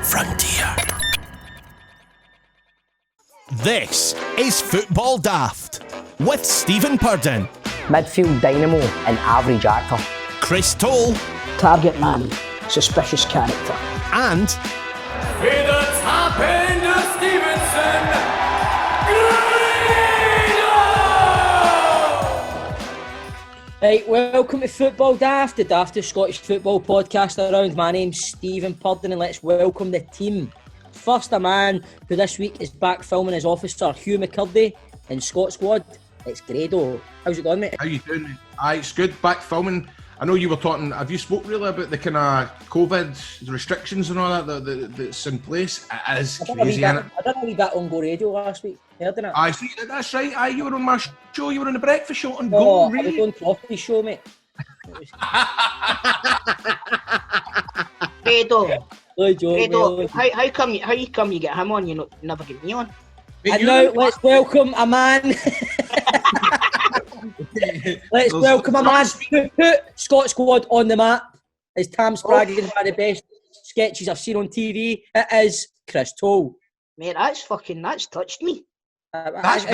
frontier. This is Football Daft with Stephen Purden, midfield dynamo and average actor, Chris Toll, target man, suspicious character, and Hey, the top end of Stevenson, Grado! Right, welcome to Football Daft, the daftest Scottish football podcast around. My name's Stephen Purden and let's welcome the team. First, a man who this week is back filming his officer, Hugh McCurdy, in Scott Squad. It's Grado. How's it going, mate? How you doing, mate? Aye, it's good. Back filming. I know you were talking. Have you spoke really about the kind of COVID restrictions and all that's in place? It is crazy, isn't it? I did a wee bit on Go Radio last week. Heard it? I see. That's right. Aye, you were on my show. You were on the breakfast show on Oh, Go I was Radio. on Coffee Show, mate. Grado, Grado, how come you get him on? You never get me on. Mate, and you now know- let's welcome a man. Let's welcome a man who put Scott Squad on the map. As Tam Sprague is one of the best sketches I've seen on TV. It is Chris Toll. Mate, that's touched me. That's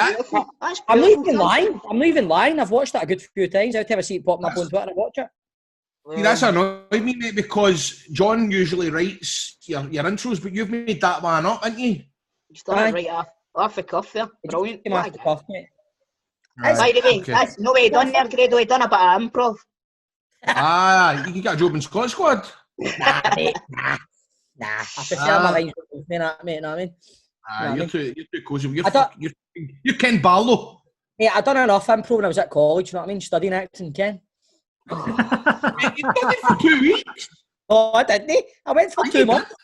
I'm not even lying. I'm not even lying. I've watched it a good few times. Every time I see it popping up on Twitter, I watch it. See, that's annoyed me, mate, because John usually writes your intros, but you've made that one up, haven't you? You started right off the cuff there. Brilliant. Came off the cuff, mate. By the way, Okay. that's no way he done there, Grado. He done a bit of improv. You can get a job in Scott Squad. Nah, mate. Nah. I prefer my lines with me, mate. You know what I mean? You're too cosy. I You're Ken Barlow. Mate, I done enough improv when I was at college. You know what I mean? Studying acting, Ken. Mate, you did it for 2 weeks. Oh, I didn't. I went for 2 months.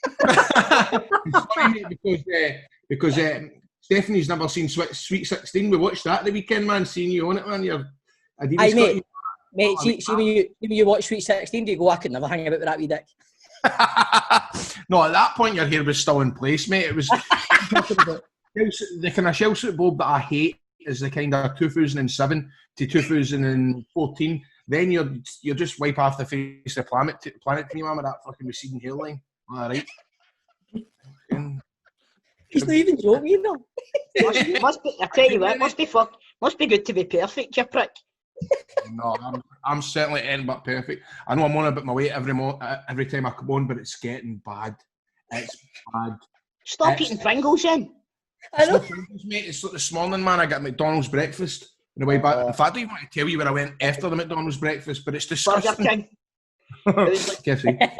It's funny, mate, because Stephanie's never seen Sweet 16. We watched that the weekend, man. Seeing you on it, man. Aye, mate, see when you watch Sweet 16, do you go, I could never hang about with that wee dick? No, at that point your hair was still in place, mate. It was the kind of shell suit bob that I hate is the kind of 2007 to 2014. Then you're just wipe off the face of the planet to me, man, with that fucking receding hairline. All right. He's not even joking, you know. Must be. I tell you what, must be good to be perfect, you prick. No, I'm certainly anything but perfect. I know I'm on about my weight every time I come on, but it's getting bad. It's bad. Stop eating Pringles, then. I know. Pringles, mate. It's like this morning, man. I got McDonald's breakfast on the way back. In fact, I don't even want to tell you where I went after the McDonald's breakfast, but it's Burger disgusting. King. KFC.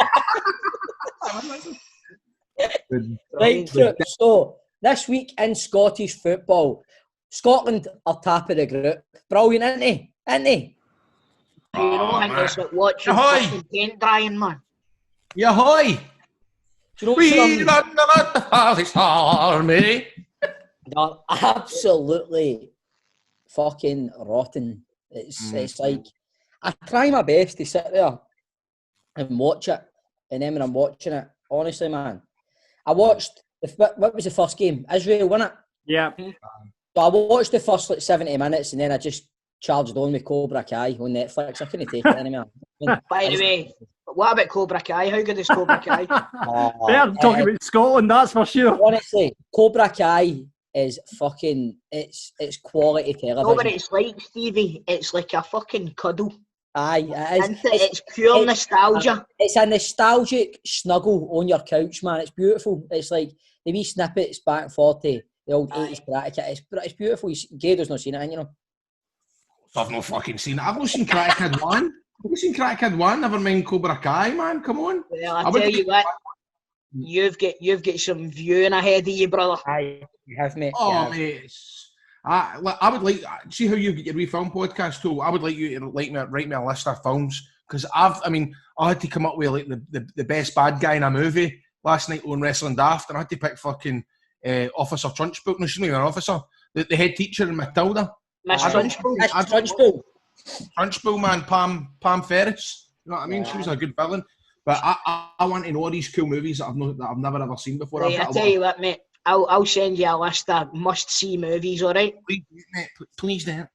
Right, so this week in Scottish football, Scotland are top of the group. Brilliant, isn't he? Isn't he? You know, I think it's like watching Ahoy! fucking paint drying, man. Yahoy! Do you know We what run the Irish army. They're absolutely fucking rotten. It's like I try my best to sit there and watch it, and then when I'm watching it, honestly, man, I watched what was the first game? Israel won it. Yeah. So I watched the first 70 minutes, and then I just charged on with Cobra Kai on Netflix. I couldn't take it anymore. By the way, what about Cobra Kai? How good is Cobra Kai? Better talking about Scotland, that's for sure. Honestly, Cobra Kai is fucking. It's quality television. No, but it's like, Stevie, it's like a fucking cuddle. Aye, it is. It's pure nostalgia. It's a nostalgic snuggle on your couch, man. It's beautiful. It's like the wee snippets back 40, the old 80s Karate Kid. It's beautiful. Gado's not seen it, you know. I've not fucking seen it. I've not seen Karate Kid 1. I've not seen Karate Kid 1, never mind Cobra Kai, man. Come on. Well, I tell you what, you've got some viewing ahead of you, brother. Aye, you have, mate. Oh, mate. I would like, see how you get your wee film podcast too. I would like you to write me a list of films because I had to come up with like the best bad guy in a movie last night on Wrestling Daft, and I had to pick fucking Officer Trunchbull. No, she's not even an officer. The head teacher in Matilda. Miss Trunchbull. Trunchbull, man. Pam Ferris. You know what I mean? Yeah. She was a good villain. But I want to know all these cool movies that I've never ever seen before. Right, I tell you what, mate. I'll send you a list of must-see movies, all right? Please, mate. Please, then.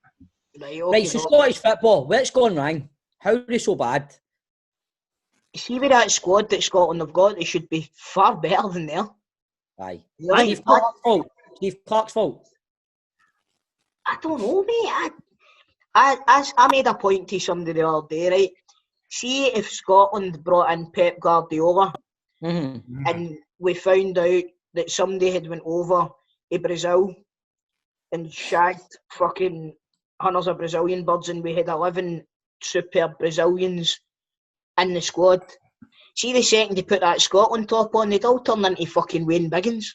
Right, so Scottish football, what's gone wrong? How are they so bad? See with that squad that Scotland have got, they should be far better than there. Aye. Right. Steve Clark's fault. Steve Clark's fault. I don't know, mate. I made a point to somebody the other day, right? See if Scotland brought in Pep Guardiola and we found out that somebody had went over to Brazil and shagged fucking hundreds of Brazilian birds and we had 11 superb Brazilians in the squad. See the second they put that Scotland top on, they'd all turn into fucking Wayne Biggins.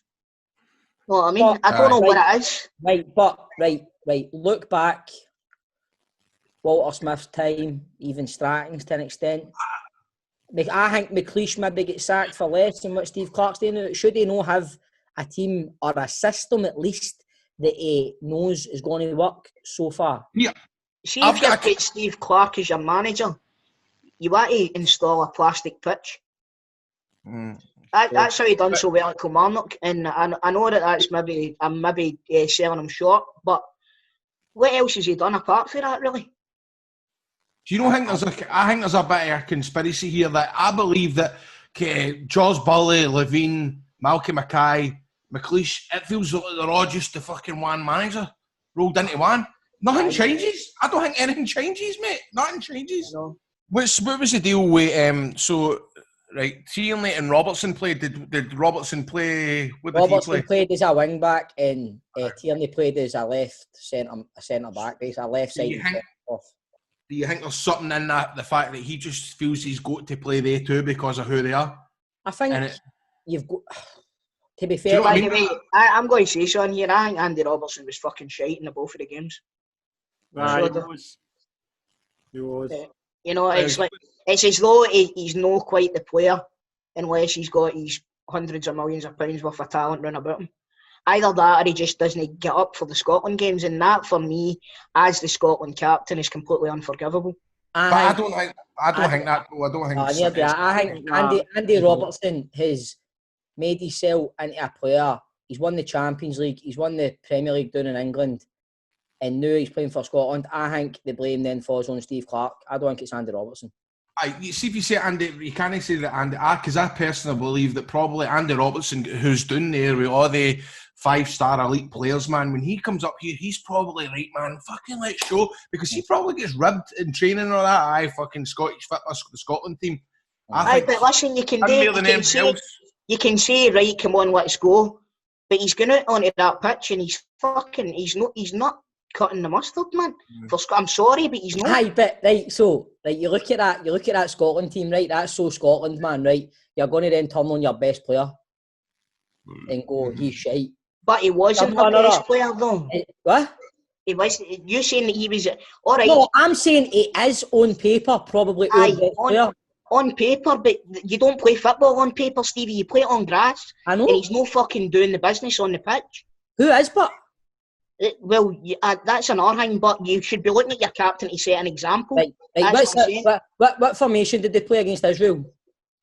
You know what I mean? I don't know what it is. Right. Look back. Walter Smith's time, even Stratton's to an extent. I think McLeish maybe get sacked for less than what Steve Clark's doing. Should he not have a team or a system at least that he knows is going to work so far? Yeah. See if you get Steve Clark as your manager, you want to install a plastic pitch. That's how he done so well at Kilmarnock, and I know that's maybe selling him short, but what else has he done apart from that, really? Do you know? I think there's a bit of a conspiracy here that I believe that Jaws Burley, Levine, Malcolm Mackay, McLeish, it feels like they're all just the fucking one manager rolled into one. Nothing changes. I don't think anything changes, mate. Nothing changes. No. What was the deal with Tierney and Robertson played? Did Robertson play? What did Robertson he play? played as a wing back and Tierney played as a left centre back. He's a left side. Do you think there's something in that, the fact that he just feels he's got to play there too because of who they are? I think you've got... To be Do fair, you know what I mean? Anyway, I'm going to say something here. I think Andy Robertson was fucking shite in both of the games. Right, he was. You know, it's as though he's not quite the player unless he's got his hundreds of millions of pounds worth of talent run about him. Either that or he just doesn't get up for the Scotland games, and that for me, as the Scotland captain, is completely unforgivable. I don't think that. I think Andy Robertson has made himself into a player. He's won the Champions League. He's won the Premier League down in England. And now he's playing for Scotland. I think the blame then falls on Steve Clark. I don't think it's Andy Robertson. You see, if you say Andy, you can't say that Andy, because I personally believe that probably Andy Robertson, who's down there with all the 5-star elite players, man, when he comes up here, he's probably right, man, fucking let's show, because he probably gets ribbed in training and all that. Fucking Scottish fitness, the Scotland team. But listen, you can say, right, come on, let's go. But he's going out onto that pitch and he's not cutting the mustard, man. I'm sorry, but he's not. Aye, but you look at that Scotland team, right? That's so Scotland, man, right? You're going to then turn on your best player and go, he's shite. But he wasn't the best player, though. What? He was. You're saying that he was all right? No, I'm saying he is on paper probably our best player. On paper, but you don't play football on paper, Stevie. You play it on grass. I know. And he's no fucking doing the business on the pitch. Who is, but? Well, that's another thing, but you should be looking at your captain to set an example. Right. What formation did they play against Israel?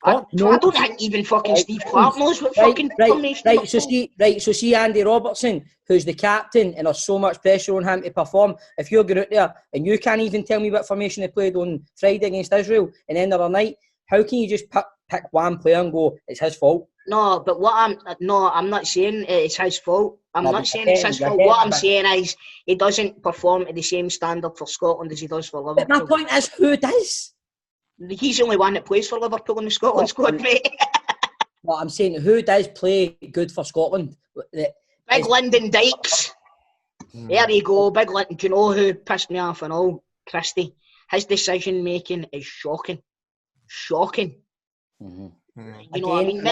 I don't think even fucking Steve Clark knows what fucking formation. So see Andy Robertson, who's the captain, and there's so much pressure on him to perform. If you're going out there and you can't even tell me what formation they played on Friday against Israel and then the other night, how can you just pick one player and go, it's his fault? No, but I'm not saying it's his fault. I'm not saying it's his fault. What I'm saying is he doesn't perform to the same standard for Scotland as he does for Liverpool. But my point is, who does? He's the only one that plays for Liverpool in the Scotland squad, mate. Well, I'm saying, who does play good for Scotland? Big Lyndon Dykes. There you go, Big Lyndon. Do you know who pissed me off and all? Christie. His decision making is shocking. Shocking. Mm-hmm. You know again, what I mean?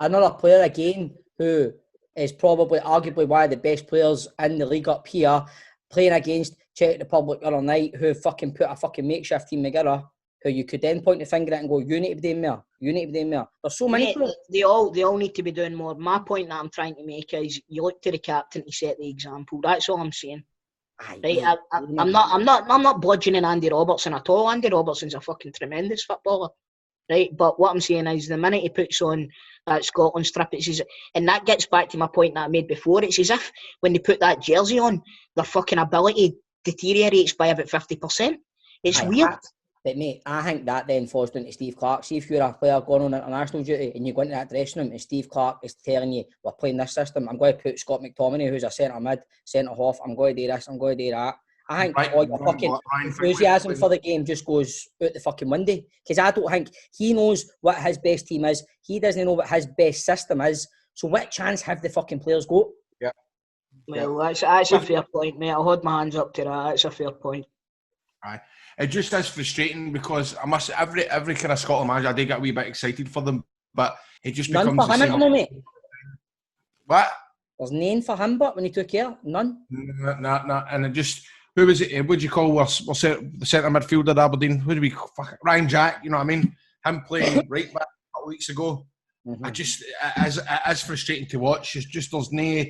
another player again who is probably arguably one of the best players in the league up here, playing against Czech Republic the other night, who fucking put a fucking makeshift team together, who you could then point the finger at and go, you need to be doing more. You need to be doing more. There's so many players. They all need to be doing more. My point that I'm trying to make is you look to the captain to set the example. That's all I'm saying. Right? I'm not bludgeoning Andy Robertson at all. Andy Robertson's a fucking tremendous footballer. Right, but what I'm saying is the minute he puts on that Scotland strip, and that gets back to my point that I made before. It's as if when they put that jersey on, their fucking ability deteriorates by about 50%. It's weird. But mate, I think that then falls down to Steve Clark. See if you're a player going on international duty and you go into that dressing room and Steve Clark is telling you, we're playing this system, I'm going to put Scott McTominay, who's a centre mid, centre half, I'm going to do this, I'm going to do that. I think all your fucking enthusiasm for the game just goes out the fucking window. Because I don't think he knows what his best team is. He doesn't know what his best system is. So what chance have the fucking players got? Yeah. Well, that's a fair point, mate. I'll hold my hands up to that. That's a fair point. Aye. It just is frustrating because I must every kind of Scotland manager I do get a wee bit excited for them, but it just None becomes for the him, same. no, mate. What? There's none for him, but when he took care, none. Nah. And it just, who was it? What do you call the centre midfielder at Aberdeen? Who do we Ryan Jack? You know what I mean? Him playing right back a couple of weeks ago. Mm-hmm. It is frustrating to watch. It's just there's no.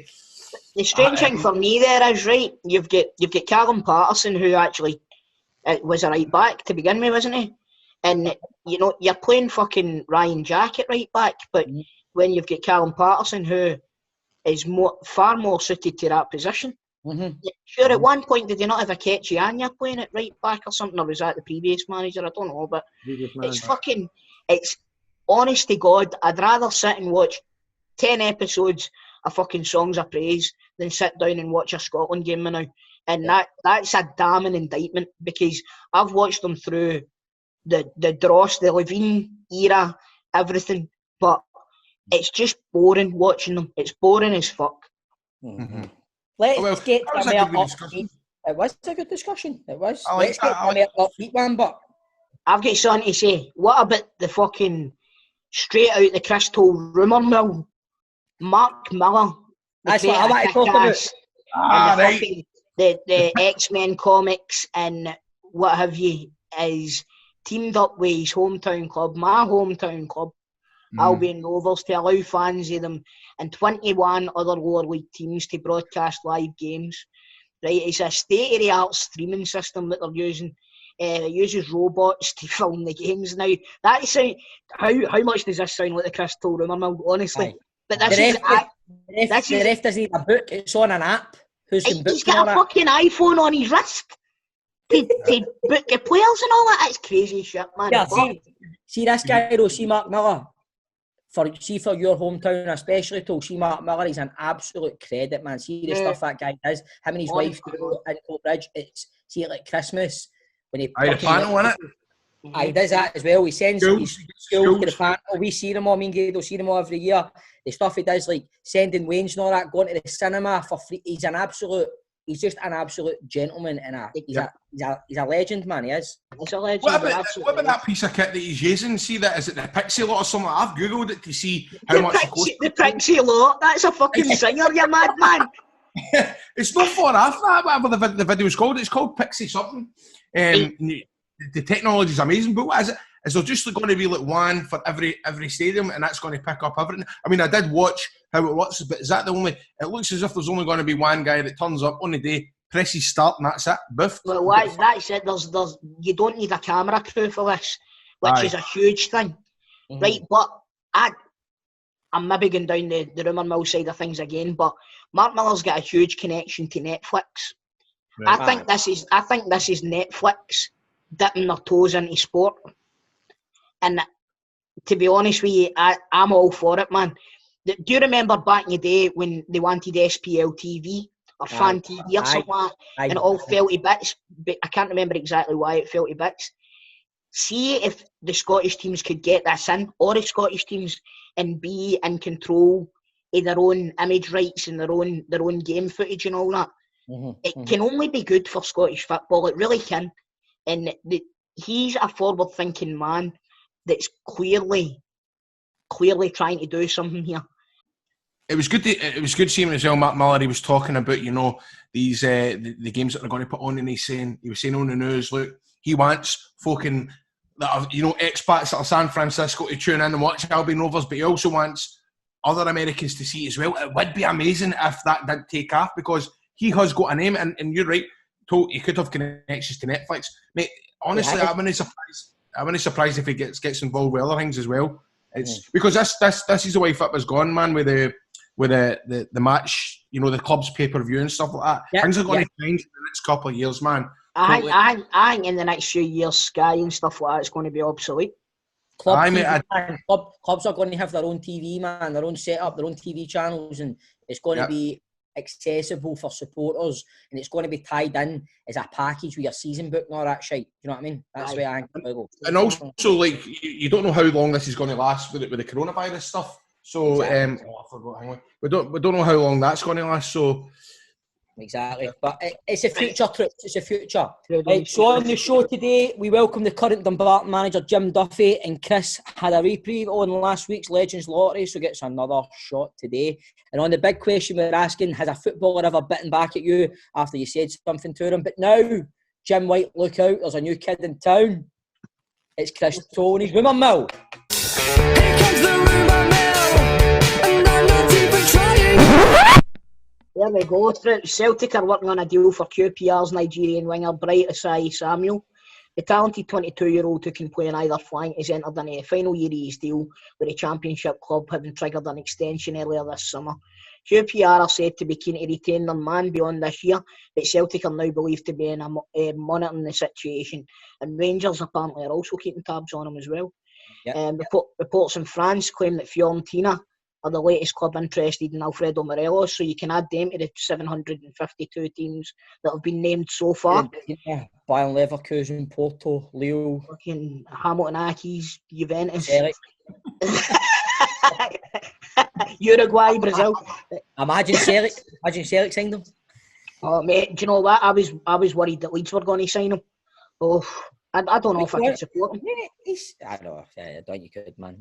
The strange thing for me there is, right, you've got Callum Patterson, who actually was a right back to begin with, wasn't he? And you know you're playing fucking Ryan Jack at right back, but when you've got Callum Patterson, who is far more suited to that position. Mm-hmm. Sure, at one point did you not have a Ketchy Anya playing at right back or something, or was that the previous manager? I don't know, but it's honest to God, I'd rather sit and watch 10 episodes of fucking Songs of Praise than sit down and watch a Scotland game now. And that's a damning indictment, because I've watched them through the Dross, the Levine era, everything, but it's just boring watching them. It's boring as fuck. Mm-hmm. Let's get to a more upbeat. It was a good discussion. It was. Let's get to a more upbeat one, but I've got something to say. What about the fucking straight out the crystal rumour mill? Mark Miller. That's what I want to talk about. Right. The X-Men comics and what have you is teamed up with his hometown club, my hometown club, Albion Rovers, to allow fans of them and 21 other lower league teams to broadcast live games. Right, it's a state-of-the-art streaming system that they're using. It uses robots to film the games now. That sound, how much does this sound like the Crystal Rumour Mill, honestly? Aye. But the ref doesn't need a book, it's on an app. He's got a fucking iPhone on his wrist to book the players and all that. That's crazy shit, man. Yeah, see this guy though, see Mark Miller. For your hometown especially, see Mark Miller, he's an absolute credit, man. See the stuff that guy does. Him and his wife do in Coatbridge. See it like Christmas when he the panel in it. He does that as well. He sends his schools to the panel. We see them all. Me and Grado see them all every year. The stuff he does, like sending Wayne's and all that, going to the cinema for free. He's just an absolute gentleman, and he's a legend, man. He is. He's a legend. What about that piece of kit that he's using? See that? Is it the Pixie Lot or something? I've googled it to see how much it costs. The Pixie Lot. That's a fucking singer, you madman. It's not far off that. Whatever the video's called. It's called Pixie something. The technology is amazing, but what is it? Is there just going to be like one for every stadium, and that's going to pick up everything? I mean, I did watch how it works, but is that the only? It looks as if there's only going to be one guy that turns up on the day, presses start, and that's it. Biff. Well, that's it. There's you don't need a camera crew for this, which is a huge thing, right? But I'm maybe going down the rumour mill side of things again, but Mark Miller's got a huge connection to Netflix. Right. I think this is Netflix dipping their toes into sport. And to be honest with you, I'm all for it, man. Do you remember back in the day when they wanted SPL TV or Fan TV or something like that, and it all fell to bits? But I can't remember exactly why it fell to bits. See if the Scottish teams could get this in, or the Scottish teams, and be in control of their own image rights and their own game footage and all that. It can only be good for Scottish football. It really can. And he's a forward-thinking man that's clearly trying to do something here. It was good seeing as well. Mark Miller, he was talking about these the games that they're going to put on, and he was saying on the news, look, he wants fucking expats that are San Francisco to tune in and watch Albion Rovers, but he also wants other Americans to see it as well. It would be amazing if that did take off, because he has got a name, and you're right, he could have connections to Netflix, mate. Honestly, I wouldn't be surprised if he gets involved with other things as well. It's because this is the way football's gone, man. With the match, the club's pay-per-view and stuff like that. Things are going to change in the next couple of years, man. I think in the next few years, Sky and stuff like that's going to be obsolete. Clubs are going to have their own TV, man, their own setup, their own TV channels, and it's going to be accessible for supporters, and it's going to be tied in as a package with your season book and all that shit. You know what I mean? That's where I think it will go. And also, like, you don't know how long this is going to last with the coronavirus stuff. So, Exactly. I forgot. Hang on. We don't know how long that's going to last. So, exactly. But it's a future, trip. It's a future. Right, so on the show today, we welcome the current Dumbarton manager, Jim Duffy, and Chris had a reprieve on last week's Legends Lottery, so gets another shot today. And on the big question we're asking, has a footballer ever bitten back at you after you said something to him? But now, Jim White, look out, there's a new kid in town. It's Chris Tony's Rumour Mill. Here comes the rumor mill, and I'm not even trying. There we go. Celtic are working on a deal for QPR's Nigerian winger Bright Asai Samuel. The talented 22-year-old who can play on either flank is entered into the final year of his deal with the Championship club, having triggered an extension earlier this summer. QPR are said to be keen to retain their man beyond this year, but Celtic are now believed to be monitoring the situation, and Rangers apparently are also keeping tabs on him as well. Reports in France claim that Fiorentina are the latest club interested in Alfredo Morelos, so you can add them to the 752 teams that have been named so far. Yeah, Bayern Leverkusen, Porto, Lille, fucking Hamilton Accies, Juventus, Uruguay, Brazil. Imagine Celtic signed him. Oh mate, do you know what? I was worried that Leeds were going to sign him. Oh, I don't know if I can support him. I know, I don't you could, man.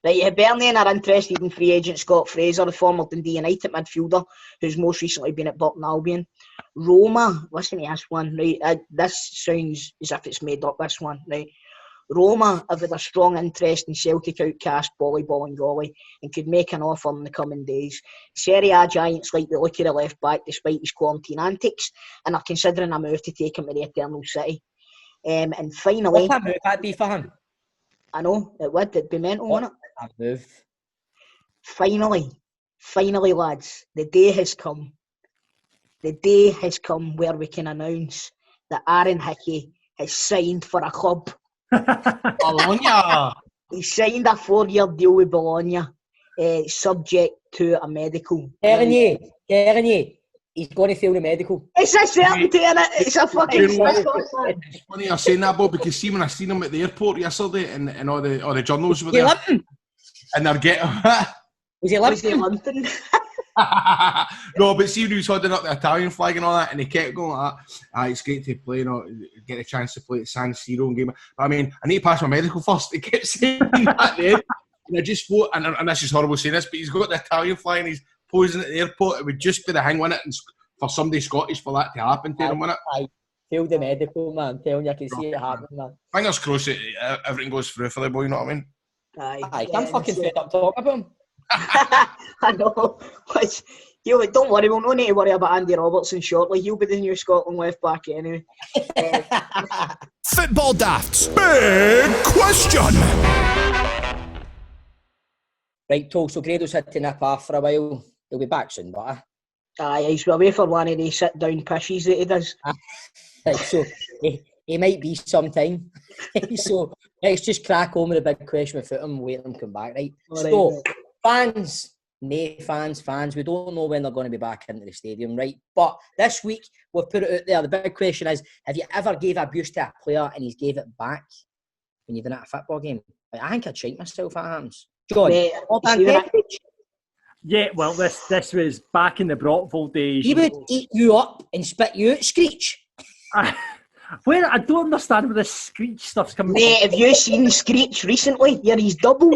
Right, Hibernian are interested in free agent Scott Fraser, the former Dundee United midfielder, who's most recently been at Burton Albion. Roma, listen to this one, right? This sounds as if it's made up, this one, right? Roma have had a strong interest in Celtic outcast Volleyball and Golly and could make an offer in the coming days. Serie A giants like the look of the left back despite his quarantine antics and are considering a move to take him to the Eternal City. And finally, what a move that'd be for him. I know, it would. It'd be mental, wouldn't it? A move. Finally, lads, the day has come. The day has come where we can announce that Aaron Hickey has signed for a club. Bologna. He signed a 4-year deal with Bologna, subject to a medical. Telling you, he's going to fail the medical. It's a certainty, innit? It's a fucking It's funny you're saying that, Bob, because see when I seen him at the airport yesterday and all the journals were there. And they're getting... Was he limping? No, but see when he was holding up the Italian flag and all that, and he kept going like that. It's great to play, get a chance to play at San Siro and game. But I mean, I need to pass my medical first. He kept saying that then. And I just thought, and this is horrible saying this, but he's got the Italian flag and he's posing at the airport. It would just be the hang, wouldn't it? For somebody Scottish for that to happen to him, wouldn't it? I failed the medical, man. I'm telling you, I can see it happening, man. Fingers crossed everything goes through for the boy, you know what I mean? I'm fucking fed up talking about him. I know. Don't worry, we'll not need to worry about Andy Robertson shortly. He'll be the new Scotland left back anyway. Football Daft's big question. Right, so Grado's had to nip off for a while. He'll be back soon, but he's away for one of these sit-down pishes that he does. Right, so he might be sometime. So let's just crack on with the big question with him, wait him come back, right? So, fans, we don't know when they're going to be back into the stadium, right? But this week, we've put it out there. The big question is, have you ever gave abuse to a player and he's gave it back when you've been at a football game? Like, I think I'd shite myself at Hams. John, yeah, well, this was back in the Brockville days. He would eat you up and spit you out, Screech. Where I don't understand where this Screech stuff's coming from. Mate, have you seen Screech recently? Yeah, he's double.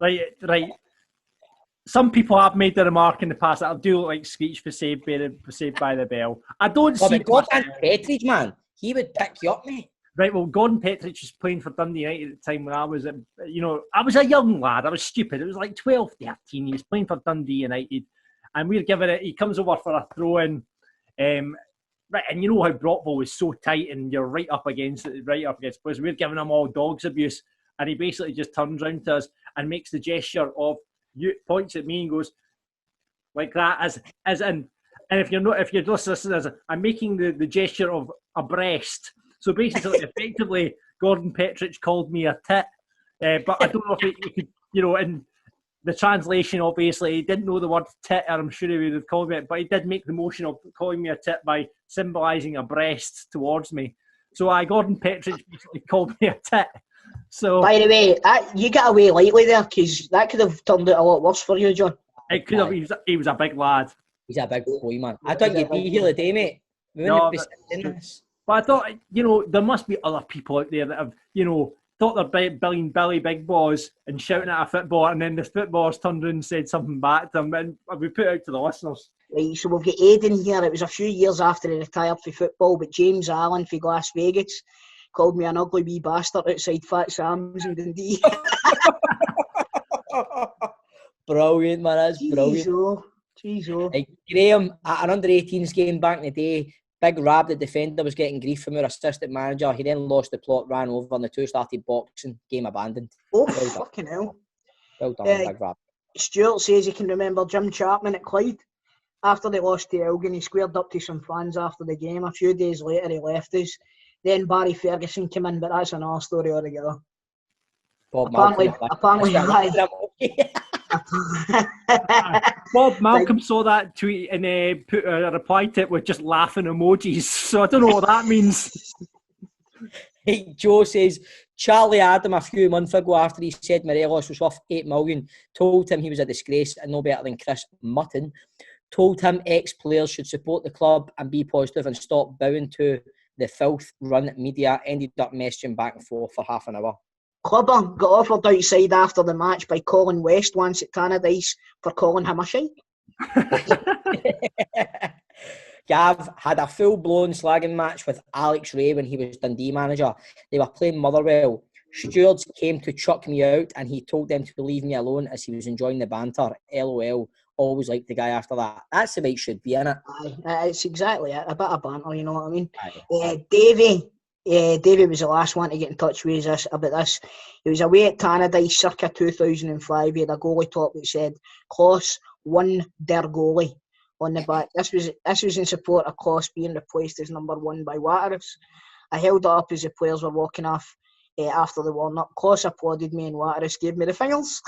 Right. Some people have made the remark in the past that I do look like Screech for Saved by the Bell. I don't see... Gordon Petridge, man, he would pick you up, mate. Right, well, Gordon Petridge was playing for Dundee United at the time when I was, I was a young lad. I was stupid. It was like 12, 13. He was playing for Dundee United. And we were giving it... He comes over for a throw-in. Right, and you know how Brockville was so tight and you're right up against players. We're giving him all dogs abuse. And he basically just turns around to us and makes the gesture of, points at me and goes, like that, as in, And if you're just listening, I'm making the gesture of a breast. So basically, effectively, Gordon Petrich called me a tit. But I don't know if it could, in the translation, obviously, he didn't know the word tit, or I'm sure he would have called me it, but he did make the motion of calling me a tit by symbolising a breast towards me. So Gordon Petrich basically called me a tit. So, by the way, you got away lightly there, because that could have turned out a lot worse for you, John. It could have. He was a big lad. He's a big boy, man. I thought you'd be here today, mate. We wouldn't be sitting this. But I thought, there must be other people out there that have, thought they're billing Billy Big Boss and shouting at a footballer, and then the footballers turned around and said something back to them, and we put it out to the listeners. Right, so we've got Aidan here. It was a few years after he retired from football, but James Allen from Las Vegas called me an ugly wee bastard outside Fat Sam's in Dundee. Brilliant, man. That's brilliant. Jeez, Like, Graham, at an under-18s game back in the day, Big Rab, the defender, was getting grief from our assistant manager. He then lost the plot, ran over, and the two started boxing. Game abandoned. Oh, Well done. fucking hell. Well done, Big Rab. Stuart says he can remember Jim Chapman at Clyde. After they lost to Elgin, he squared up to some fans after the game. A few days later, he left us. Then Barry Ferguson came in, but that's another story altogether. Apparently, Bob Malcolm saw that tweet and put a reply to it with just laughing emojis. So I don't know what that means. Hey, Joe says, Charlie Adam, a few months ago, after he said Morelos was worth $8 million, told him he was a disgrace and no better than Chris Mutton, told him ex-players should support the club and be positive and stop bowing to the filth-run media, ended up messaging back and forth for half an hour. Clubber got offered outside after the match by Colin West once at Tannadice for calling him a shite. Gav had a full-blown slagging match with Alex Ray when he was Dundee manager. They were playing Motherwell. Stewards came to chuck me out and he told them to leave me alone as he was enjoying the banter. LOL. Always liked the guy after that. That's the way it should be, innit? Aye, it's exactly it. A bit of banter, you know what I mean? Aye. Davey was the last one to get in touch with us about this. He was away at Tannadice circa 2005. He had a goalie top that said, Kloss won der goalie on the back. This was in support of Kloss being replaced as number one by Waterous. I held it up as the players were walking off after the warm-up. Kloss applauded me and Waterous gave me the fingers.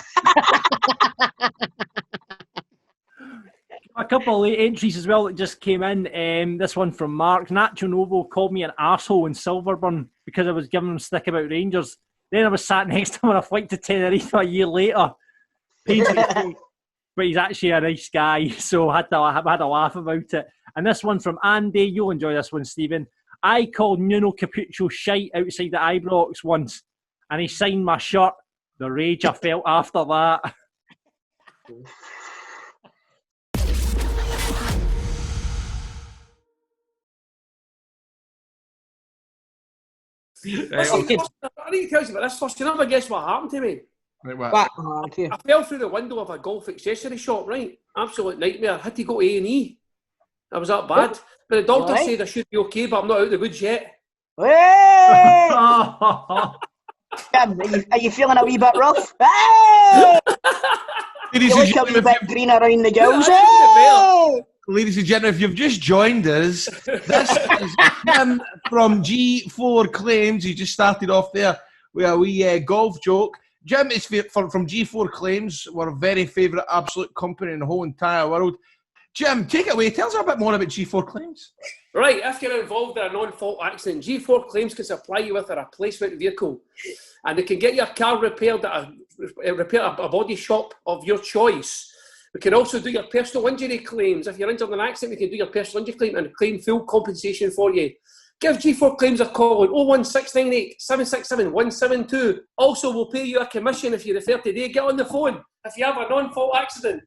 A couple of late entries as well that just came in. This one from Mark. Nacho Novo called me an arsehole in Silverburn because I was giving him stick about Rangers. Then I was sat next to him on a flight to Tenerife a year later. Pains me to say, but he's actually a nice guy, so I had a laugh about it. And this one from Andy. You'll enjoy this one, Stephen. I called Nuno Capuccio shite outside the Ibrox once, and he signed my shirt. The rage I felt after that. I need to tell you about this first. You never guess what happened to me. Right, what? I fell through the window of a golf accessory shop, right? Absolute nightmare. I had to go to A&E. I was that bad. But the doctor said I should be okay, but I'm not out of the woods yet. Hey! Are you feeling a wee bit rough? Hey! You look a wee bit green around the gills. Hey! Ladies and gentlemen, if you've just joined us, this is Jim from G4 Claims. He just started off there with a wee golf joke. Jim is from G4 Claims. We're a very favourite absolute company in the whole entire world. Jim, take it away. Tell us a bit more about G4 Claims. Right, if you're involved in a non-fault accident, G4 Claims can supply you with a replacement vehicle. And they can get your car repaired at a body shop of your choice. We can also do your personal injury claims. If you're injured in an accident, we can do your personal injury claim and claim full compensation for you. Give G4 Claims a call on 01698 767 172. Also, we'll pay you a commission if you refer today. Get on the phone if you have a non-fault accident.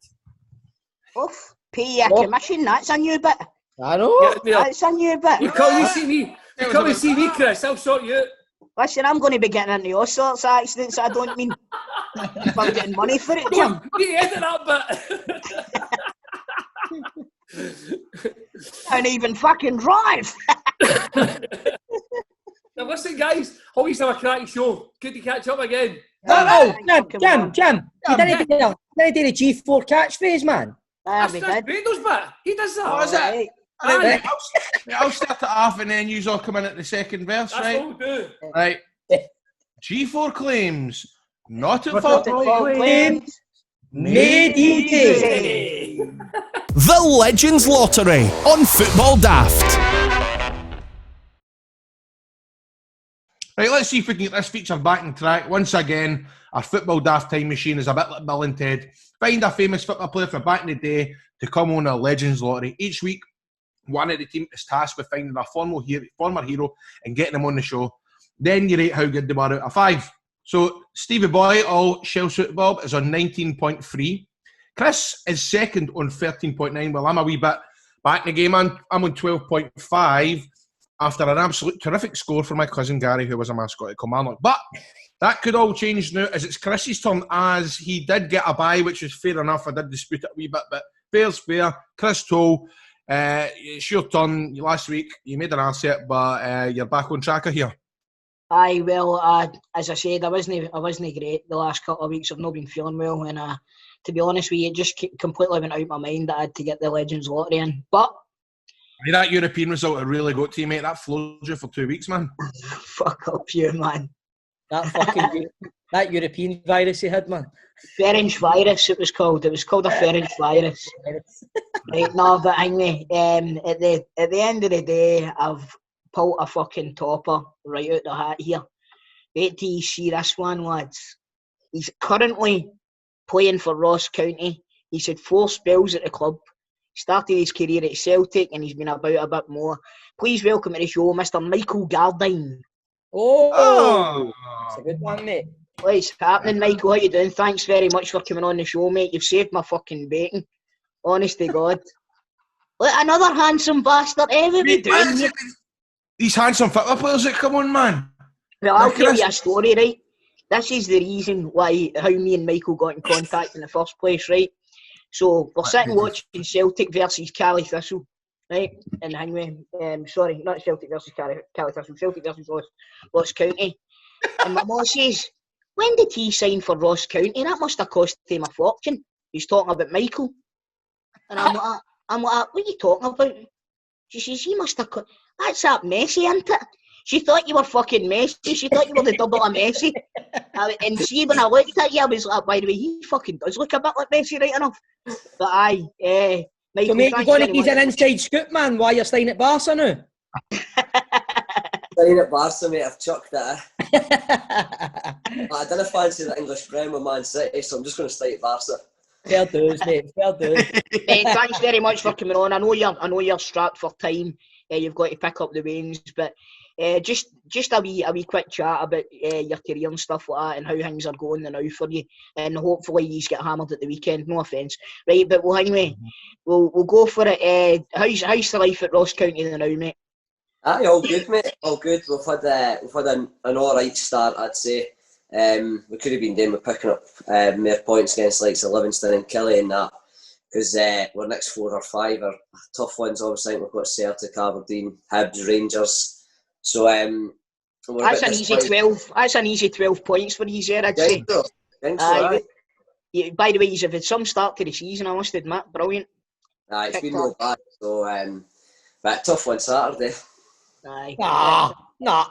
Oof, pay you a commission, that's a new bit. I know. That's a new bit. You come and see me. You come and see me, Chris. I'll sort you out. Listen, I'm going to be getting into all sorts of accidents I don't mean if I'm getting money for it, Jim. You edit that bit. And even fucking drive. Now listen, guys, always have a cracking show. Good to catch up again. Jim, you didn't do the G4 catchphrase, man. There we That's did. Grado's bit. He does that. Oh, is it? Right. Right, I'll start it off and then you all come in at the second verse, That's right? what we do. Right. G4 claims, not at Not fault. at fault. Claims made easy. The Legends Lottery on Football Daft. Right, let's see if we can get this feature back on track. Once again, our Football Daft time machine is a bit like Bill and Ted. Find a famous football player from back in the day to come on a Legends Lottery. Each week, one of the team is tasked with finding a former hero and getting them on the show. Then you rate how good they were out of 5. So, Stevie Boy, all Shell Suit Bob, is on 19.3. Chris is second on 13.9. Well, I'm a wee bit back in the game. I'm on 12.5 after an absolute terrific score for my cousin Gary, who was a mascot at Kilmarnock. But that could all change now, as it's Chris's turn, as he did get a bye, which was fair enough. I did dispute it a wee bit, but fair's fair. Chris Toll, it's your turn. Last week, you made an asset, but you're back on track here. Aye, well, as I said, I wasn't great the last couple of weeks. I've not been feeling well, and to be honest with you, it just completely went out of my mind that I had to get the Legends Lottery in. But That European result had really got to you, mate. That flowed you for 2 weeks, man. fuck up you, man. That European virus he had, man. Feringe virus, it was called. It was called a Feringe virus. Right, no, but anyway, at the end of the day, I've pulled a fucking topper right out the hat here. Wait till you see this one, lads. He's currently playing for Ross County. He's had 4 spells at the club. Started his career at Celtic and he's been about a bit more. Please welcome to the show, Mr. Michael Gardyne. Oh, it's a good one, mate. What's happening, Michael? How you doing? Thanks very much for coming on the show, mate. You've saved my fucking bacon. Honest to God. Look, another handsome bastard. What we doing here? These handsome football players that come on, man. Well, I'll tell you a story, right? This is the reason how me and Michael got in contact in the first place, right? So we're sitting watching Celtic versus Cali Thistle, right? And anyway, sorry, not Celtic versus Cali Thistle, Celtic versus Ross County. And my mum says, when did he sign for Ross County? That must have cost him a fortune. He's talking about Michael. And I'm like, what are you talking about? She says, he must have... That's that Messi, isn't it? She thought you were fucking Messi. She thought you were the double of Messi. And see, when I looked at you, I was like, by the way, he fucking does look a bit like Messi, right enough. But aye, Michael, So, mate, you're going to give an inside scoop, man, while you're staying at Barca now? Staying at Barca, mate, I've chucked that. I didn't fancy the English Premier Man City, so I'm just going to stay at Barca. Fair dues, mate. Fair dues. Mate, thanks very much for coming on. I know you're strapped for time. You've got to pick up the reins, but just a wee quick chat about your career and stuff like that, and how things are going now for you, and hopefully you get hammered at the weekend. No offence, right? But anyway, we'll go for it. How's the life at Ross County now, mate? Aye, all good, mate. All good. We've had an all right start, I'd say. We could have been doing with picking up more points against likes of Livingston and Kelly and that, because our next 4 or 5 are tough ones. Obviously, we've got Celtic, Aberdeen, Hibs, Rangers. So that's an easy 12. That's an easy 12 points for you there, I'd say. Think so, by the way, you've had some start to the season, I must admit. Brilliant. Aye, it's been no bad. So, but tough one Saturday. Aye. Nah. No.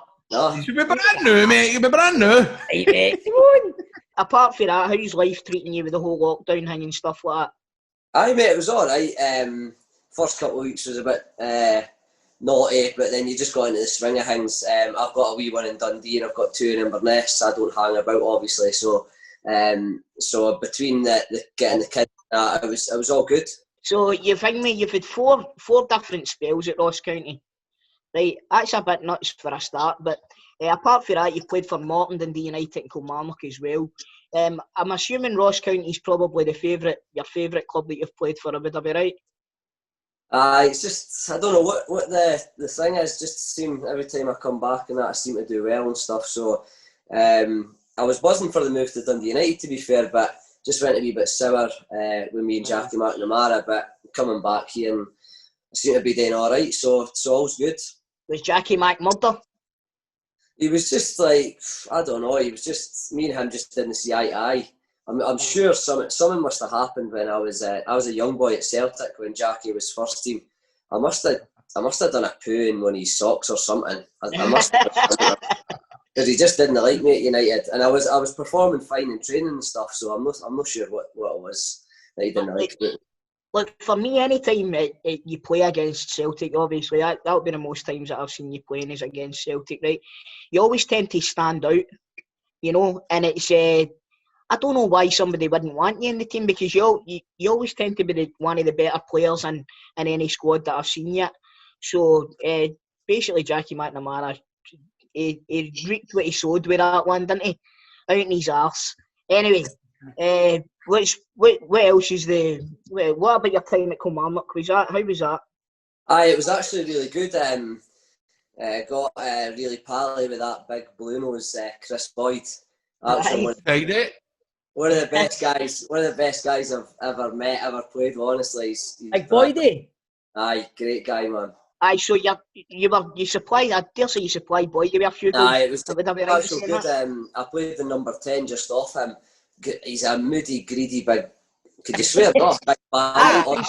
You should be brand new, mate. You'll be brand new. Hey, mate, come on. Apart from that, how's life treating you with the whole lockdown thing and stuff like that? Aye, mate, it was all right. First couple of weeks was a bit naughty, but then you just got into the swing of things. I've got a wee one in Dundee and I've got 2 in Inverness. I don't hang about, obviously. So between the getting the kids, it was all good. So you've had 4 different spells at Ross County. Right, that's a bit nuts for a start, but apart from that, you've played for Morton, Dundee United and Kilmarnock as well. I'm assuming Ross County is probably your favourite club that you've played for, would I be right? It's just, I don't know what the thing is, just seem every time I come back and that I seem to do well and stuff, so I was buzzing for the move to Dundee United, to be fair, but just went a wee bit sour with me and Jackie McNamara, but coming back here and I seem to be doing alright, so all's good. Was Jackie Mac murder? He was just like, I don't know, he was just, me and him just didn't see eye to eye. I'm sure something must have happened when I was a young boy at Celtic when Jackie was first team. I must have done a poo in one of his socks or something. I must have because he just didn't like me at United, and I was performing fine in training and stuff. So I'm not sure what it was that he didn't like me. Look, for me, any time you play against Celtic, obviously, that'll be the most times that I've seen you playing is against Celtic, right? You always tend to stand out, you know, and it's, I don't know why somebody wouldn't want you in the team, because you always tend to be one of the better players in any squad that I've seen yet. So, basically, Jackie McNamara, he reaped what he sowed with that one, didn't he? Out in his arse. Anyway, what else is what about your time at Kilmarnock? How was that? Aye, it was actually really good. Got really pally with that big blue nose Chris Boyd. One of the best guys I've ever met, ever played with, honestly. He's Big Boydie? Aye, great guy, man. Aye, so you supplied, I dare say you supplied Boydie with a few goals. Aye, it was Would I be right to so say good. that? I played the number 10 just off him. He's a moody, greedy big. Could you swear? Oh, big bastard.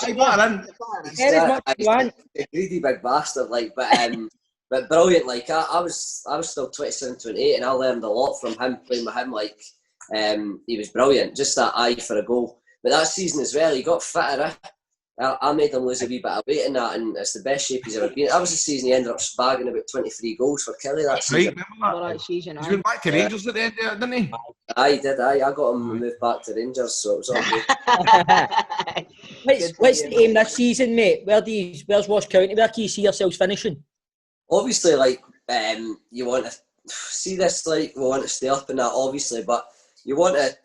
A greedy big bastard, like, but brilliant. Like I was still 27, 28, and I learned a lot from him playing with him. Like, he was brilliant. Just that eye for a goal. But that season as well, he got fitter. I made him lose a wee bit of weight in that, and it's the best shape he's ever been. That was the season he ended up bagging about 23 goals for Kelly that season. That season, He's went back to Rangers at the end there, didn't he? Aye, he did. I got him moved back to Rangers, so it was all good. What's the aim this season, mate? Where's Ross County? Where can you see yourselves finishing? Obviously, like, you want to see this, like, we want to stay up in that, obviously, but you want to,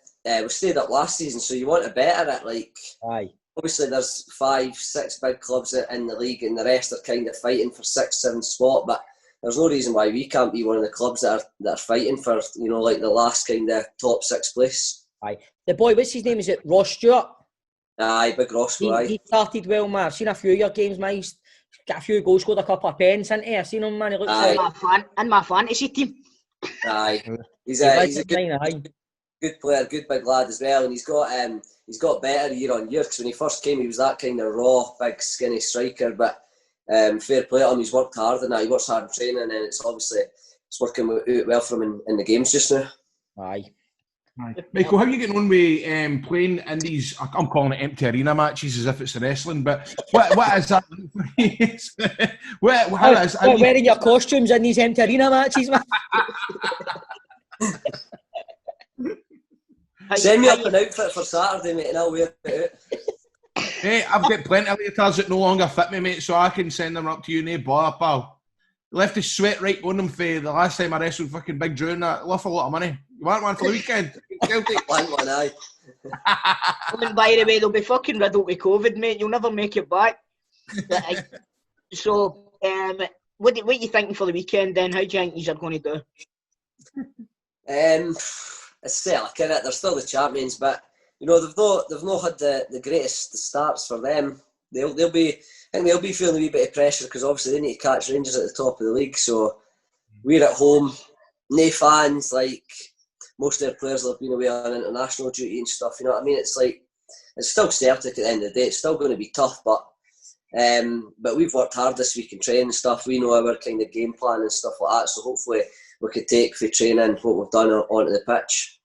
we stayed up last season, so you want to better it, like. Aye. Obviously, there's 5-6 big clubs in the league, and the rest are kind of fighting for 6-7 spot. But there's no reason why we can't be one of the clubs that are fighting for, you know, like the last kind of top 6 place. Aye. The boy, what's his name? Is it Ross Stewart? Aye, big Ross. He started well, man. I've seen a few of your games, man. He's got a few goals, scored a couple of pens, hasn't he? I've seen him, man. He looks in my fantasy team. Aye, he's a good player, good big lad as well, and he's got better year on year, because when he first came he was that kind of raw, big, skinny striker, but fair play to him, he's worked hard in that, he works hard in training, and it's working out well for him in the games just now. Aye. Michael, how are you getting on with playing in these, I'm calling it empty arena matches as if it's wrestling, but what is that? Wearing your costumes in these empty arena matches, man. Send me up an outfit for Saturday, mate, and I'll wear it out. Hey, I've got plenty of leotards that no longer fit me, mate, so I can send them up to you, no bother, pal. Left the sweat right on them for the last time I wrestled fucking Big Drew and that. Worth a lot of money. You want one for the weekend? Want one, aye. And by the way, they'll be fucking riddled with COVID, mate. You'll never make it back. So, what are you thinking for the weekend then? How do you think you're going to do? It's still like it. They're still the champions, but you know they've not had the greatest starts for them. They'll be feeling a wee bit of pressure, because obviously they need to catch Rangers at the top of the league. So we're at home, no fans. Like, most of their players have been away on international duty and stuff. You know what I mean? It's like, it's still Celtic at the end of the day. It's still going to be tough, but we've worked hard this week in training and stuff. We know our kind of game plan and stuff like that. So hopefully we could take for training what we've done onto the pitch.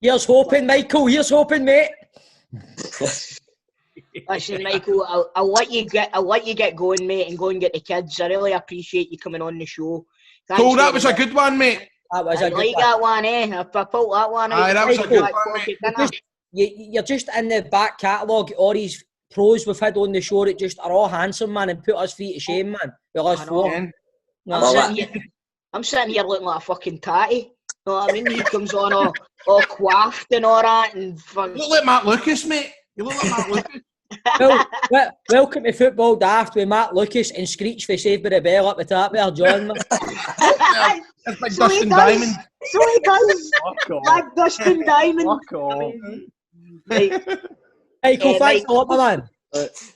Here's hoping, Michael. Here's hoping, mate. Listen, Michael, I'll let you get going, mate, and go and get the kids. I really appreciate you coming on the show. Thanks, that was a good one, mate. That was a good one. That one, eh? I pulled that one out. Aye, that was a good one, mate. You're just in the back catalogue. All these pros we've had on the show that just are all handsome, man, and put us three to shame, man. Well, us four. I'm sitting here looking like a fucking tatty. You know what I mean? He comes on all coiffed and all that. And you look like Matt Lucas, mate. You look like Matt Lucas. Welcome to Football Daft with Matt Lucas and Screech for Saved by the Bell up the top there, John. That's like Dustin Diamond. So he does. Like Dustin Diamond. Michael, thanks a lot, my man.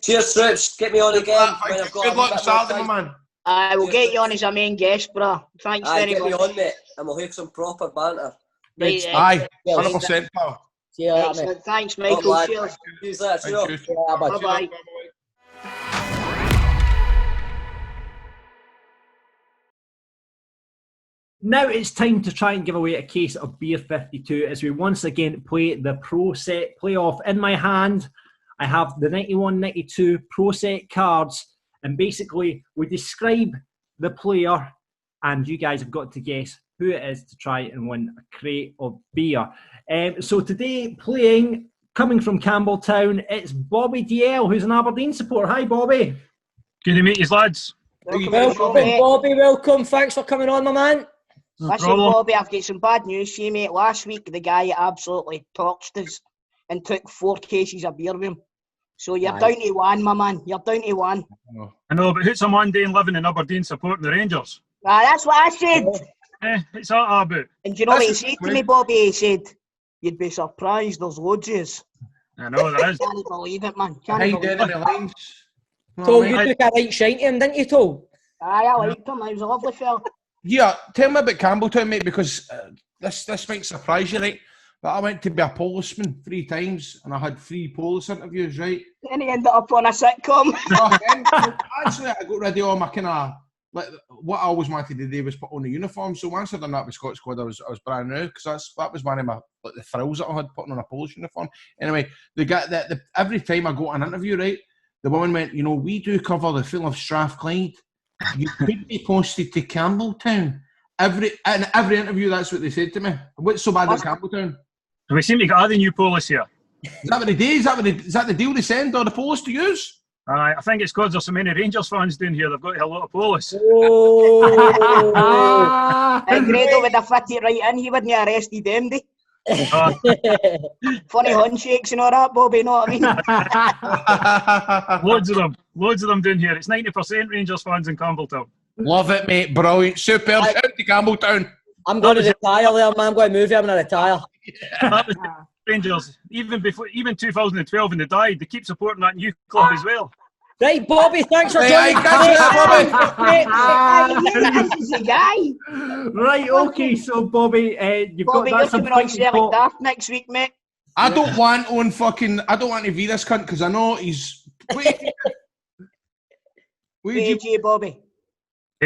Cheers, Strips. Get me on again. Good luck Saturday, my man. I will get you on as a main guest, bro. Thanks very much. Get me on, mate, and we'll have some proper banter. Right, aye, 100%, pal. See you later, mate. Excellent. Thanks, Oh, Michael. lad. Cheers. Use that, Thank sure. you. Yeah, bud. Bye-bye. Now it's time to try and give away a case of Beer 52 as we once again play the Pro Set playoff. In my hand, I have the 91-92 Pro Set cards, and basically we describe the player and you guys have got to guess who it is to try and win a crate of beer. So today, playing, coming from Campbelltown, it's Bobby DL, who's an Aberdeen supporter. Hi, Bobby. Good to meet you, lads. Welcome, Bobby. Welcome. Thanks for coming on, my man. Listen, problem. Bobby, I've got some bad news for you, mate. Last week, the guy absolutely torched us and took 4 cases of beer with him. So you're down to 1, my man. You're down to 1. I know, but who's a man day living in Aberdeen supporting the Rangers? That's what I said. It's that about. And do you know what he said to me, Bobby? He said, you'd be surprised there's loads of us. I know, there is. Can't believe it, man. Can't Hey, believe down in it. the lines. Tol, you took a right shine to him, didn't you, Tol? Aye, I liked him. He was a lovely fella. Yeah, tell me about Campbelltown, mate, because this might surprise you, right? But I went to be a policeman 3 times, and I had 3 police interviews, right? And he ended up on a sitcom. Actually, I got rid of all my kind of like what I always wanted to do was put on the uniform. So once I done that with Scottish Squad, I was brand new because that was one of my the thrills that I had putting on a Polish uniform. Anyway, every time I got an interview, right, the woman went, we do cover the full of Strathclyde. You could be posted to Campbelltown. In every interview, that's what they said to me. What's so bad about Campbelltown? We seem to get other new police here. Is that what they do? Is that the deal they send all the police to use? I think it's because there's so many Rangers fans down here, they've got a lot of police. And Grado would have fit it right in. He wouldn't have arrested them, did he? Funny handshakes and all that, Bobby, you know what I mean? Loads of them down here. It's 90% Rangers fans in Campbelltown. Love it, mate. Brilliant. Super. Shout to Campbelltown. I'm going to retire there, man. I'm going to move here. I'm going to retire. That was the Rangers. Even 2012 when they died, they keep supporting that new club as well. Right, Bobby, thanks for Hey, joining This is the guy. Right, okay, so Bobby, you've Bobby, got you're that some coming on thinking Celtic pot. Daft next week, mate. I don't want to be this cunt because I know he's. What did you, Bobby?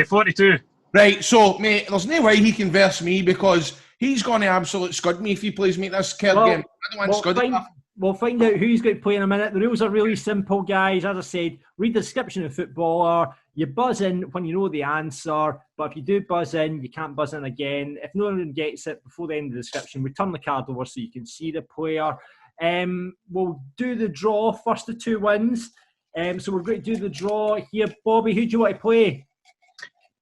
42. Right, so mate, there's no way he can verse me because he's going to absolute scud me if he plays me this game. I don't want to scud him. We'll find out who's going to play in a minute. The rules are really simple, guys. As I said, read the description of footballer. You buzz in when you know the answer, but if you do buzz in, you can't buzz in again. If no one gets it before the end of the description, we turn the card over so you can see the player. We'll do the draw. First to 2 wins. So we're going to do the draw here. Bobby, who do you want to play?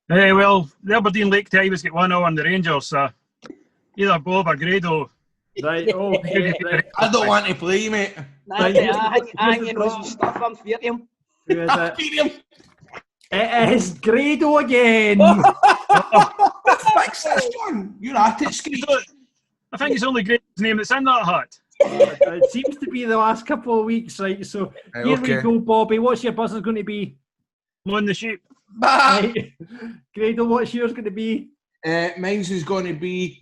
Well, the Aberdeen Lake Tigers get 1-0 on the Rangers, so either Bob or Grado. Right, okay. Right. I don't want to play, mate. I ain't know stuff. I'm fearing him. Who is it? It is Grado again. Fix this one. You're at it, Skeet. I think it's only Grado's name that's in that hat. It seems to be the last couple of weeks, right? So here we go, Bobby. What's your buzzer going to be? On the sheep. Right. Grado, what's yours going to be? Mine's is going to be.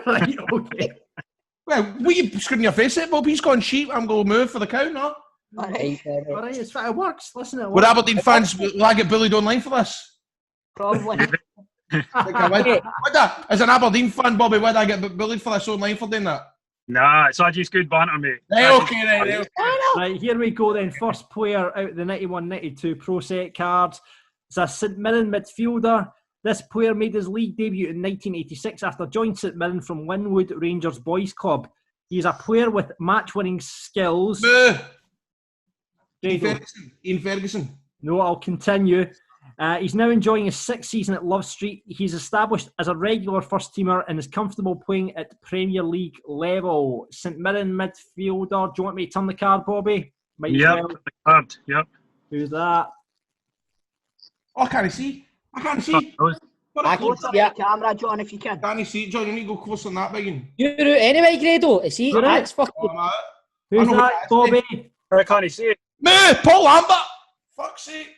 Right, okay. Well, what are you screwing your face at, Bob? He's gone sheep. I'm going to move for the cow now. All right, it works. Listen, it Would works. Aberdeen fans, will I get bullied online for this? Probably. As an Aberdeen fan, Bobby, would I get bullied for this online for doing that? Nah, it's all just good banter, mate. Right. Right, here we go then. First player out of the 91-92 Pro Set cards. It's a St Mirren midfielder. This player made his league debut in 1986 after joining St Mirren from Linwood Rangers Boys Club. He's a player with match-winning skills. Ian Ferguson. No, I'll continue. He's now enjoying his 6th season at Love Street. He's established as a regular first-teamer and is comfortable playing at Premier League level. St Mirren midfielder. Do you want me to turn the card, Bobby? Yep, the card. Yep. Who's that? Oh, I can't see. I can see the camera, John, if you can. Can't you see, John? You need to go closer than that, Biggin. You're out anyway, Grado. Is he? That's fucking. Who's that, Bobby? I can't see it. Moo! Paul Lambert! Fuck's sake.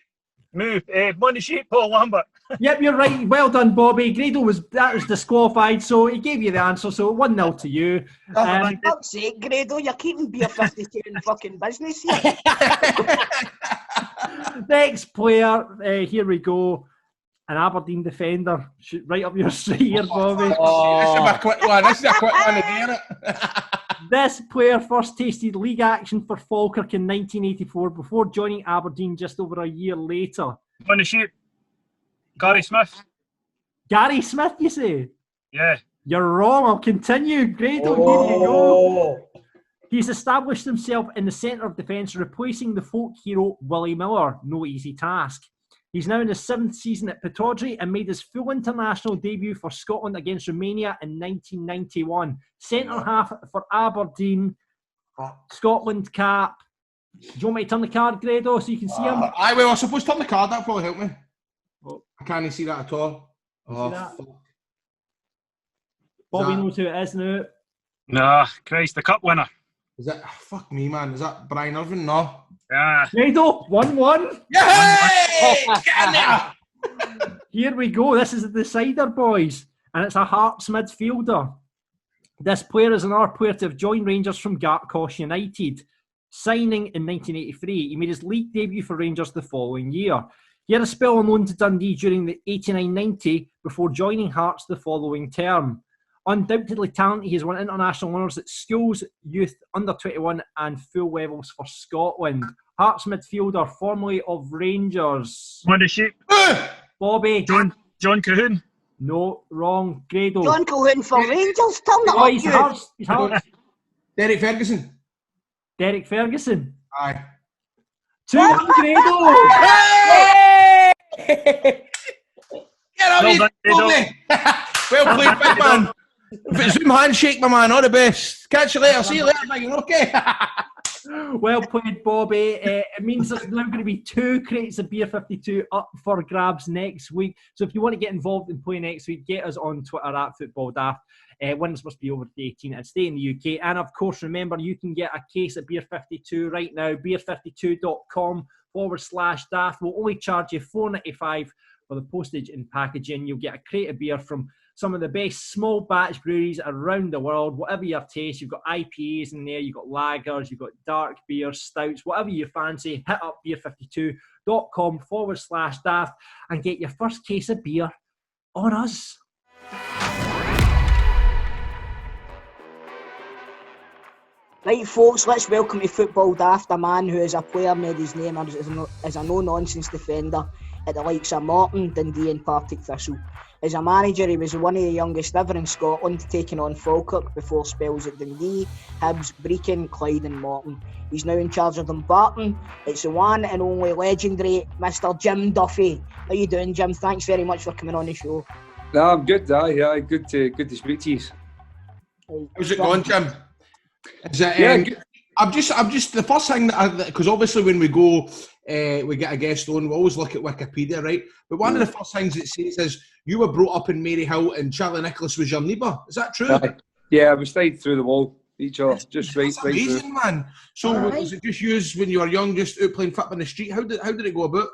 Moo! On the sheep, Paul Lambert. Yep, you're right. Well done, Bobby. Grado was disqualified, so he gave you the answer. So 1-0 to you. For fuck's sake, Grado, you're keeping Beer 52 in fucking business here. Next player, here we go. An Aberdeen defender. Shoot right up your street here, Bobby. This is a quick one. This is a quick one again. This player first tasted league action for Falkirk in 1984 before joining Aberdeen just over a year later. On the sheet. Carrie Smith. Gary Smith, you say? Yeah. You're wrong. I'll continue. Grado, here you go. He's established himself in the centre of defence, replacing the folk hero Willie Miller. No easy task. He's now in his 7th season at Pittodrie and made his full international debut for Scotland against Romania in 1991. Centre half for Aberdeen, Scotland cap. Do you want me to turn the card, Grado, so you can see him? I will. I suppose turn the card. That'll probably help me. I can't see that at all. Oh, that? fuck. Bobby knows who it is now. Nah, Christ, the cup winner. Is that fuck me, man? Is that Brian Irvin? No. Yeah. Grado, 1-1. Yeah! Here we go. This is the decider, boys, and it's a Hearts midfielder. This player is another player to have joined Rangers from Gartcosh United. Signing in 1983, he made his league debut for Rangers the following year. He had a spell on loan to Dundee during the 89-90 before joining Hearts the following term. Undoubtedly talented, he has won international honours at schools, youth, under-21 and full levels for Scotland. Hearts midfielder, formerly of Rangers. On the sheet. Bobby. John Cahoon. No, wrong. Grado. John Cohen for Rangers, turn it Oh, up, he's you. Hearts. He's Hearts. Derek Ferguson. Derek Ferguson. Aye. 2-1 Grado. Get out Well done, Grado. Well played, big man. Zoom handshake, my man. All the best. Catch you later. See you later, man. Okay. Well played, Bobby. It means there's now going to be 2 crates of Beer 52 up for grabs next week. So if you want to get involved in play next week, get us on Twitter at FootballDaft. Winners must be over 18 and stay in the UK. And of course, remember, you can get a case of Beer 52 right now. beer52.com/daft. We'll only charge you $4.95 for the postage and packaging. You'll get a crate of beer from some of the best small batch breweries around the world. Whatever your taste, you've got IPAs in there, you've got lagers, you've got dark beers, stouts, whatever you fancy. Hit up beer52.com/daft and get your first case of beer on us. Right, folks, let's welcome to Football Daft a man who, as a player, made his name as a no-nonsense defender at the likes of Morton, Dundee and Partick Thistle. As a manager, he was one of the youngest ever in Scotland, taking on Falkirk before spells at Dundee, Hibs, Brecon, Clyde and Morton. He's now in charge of Dumbarton. It's the one and only legendary Mr. Jim Duffy. How you doing, Jim? Thanks very much for coming on the show. No, I'm good. Aye, good to speak to you. How's it going, Jim? Is it, Yeah, I'm just the first thing that because obviously when we go, we get a guest on, we always look at Wikipedia, right? But one of the first things it says is you were brought up in Maryhill and Charlie Nicholas was your neighbour. Is that true? Aye. Yeah, we stayed through the wall, each other, just right Amazing, through. man. So was it just used when you were young, just out playing football in the street? How did it go about?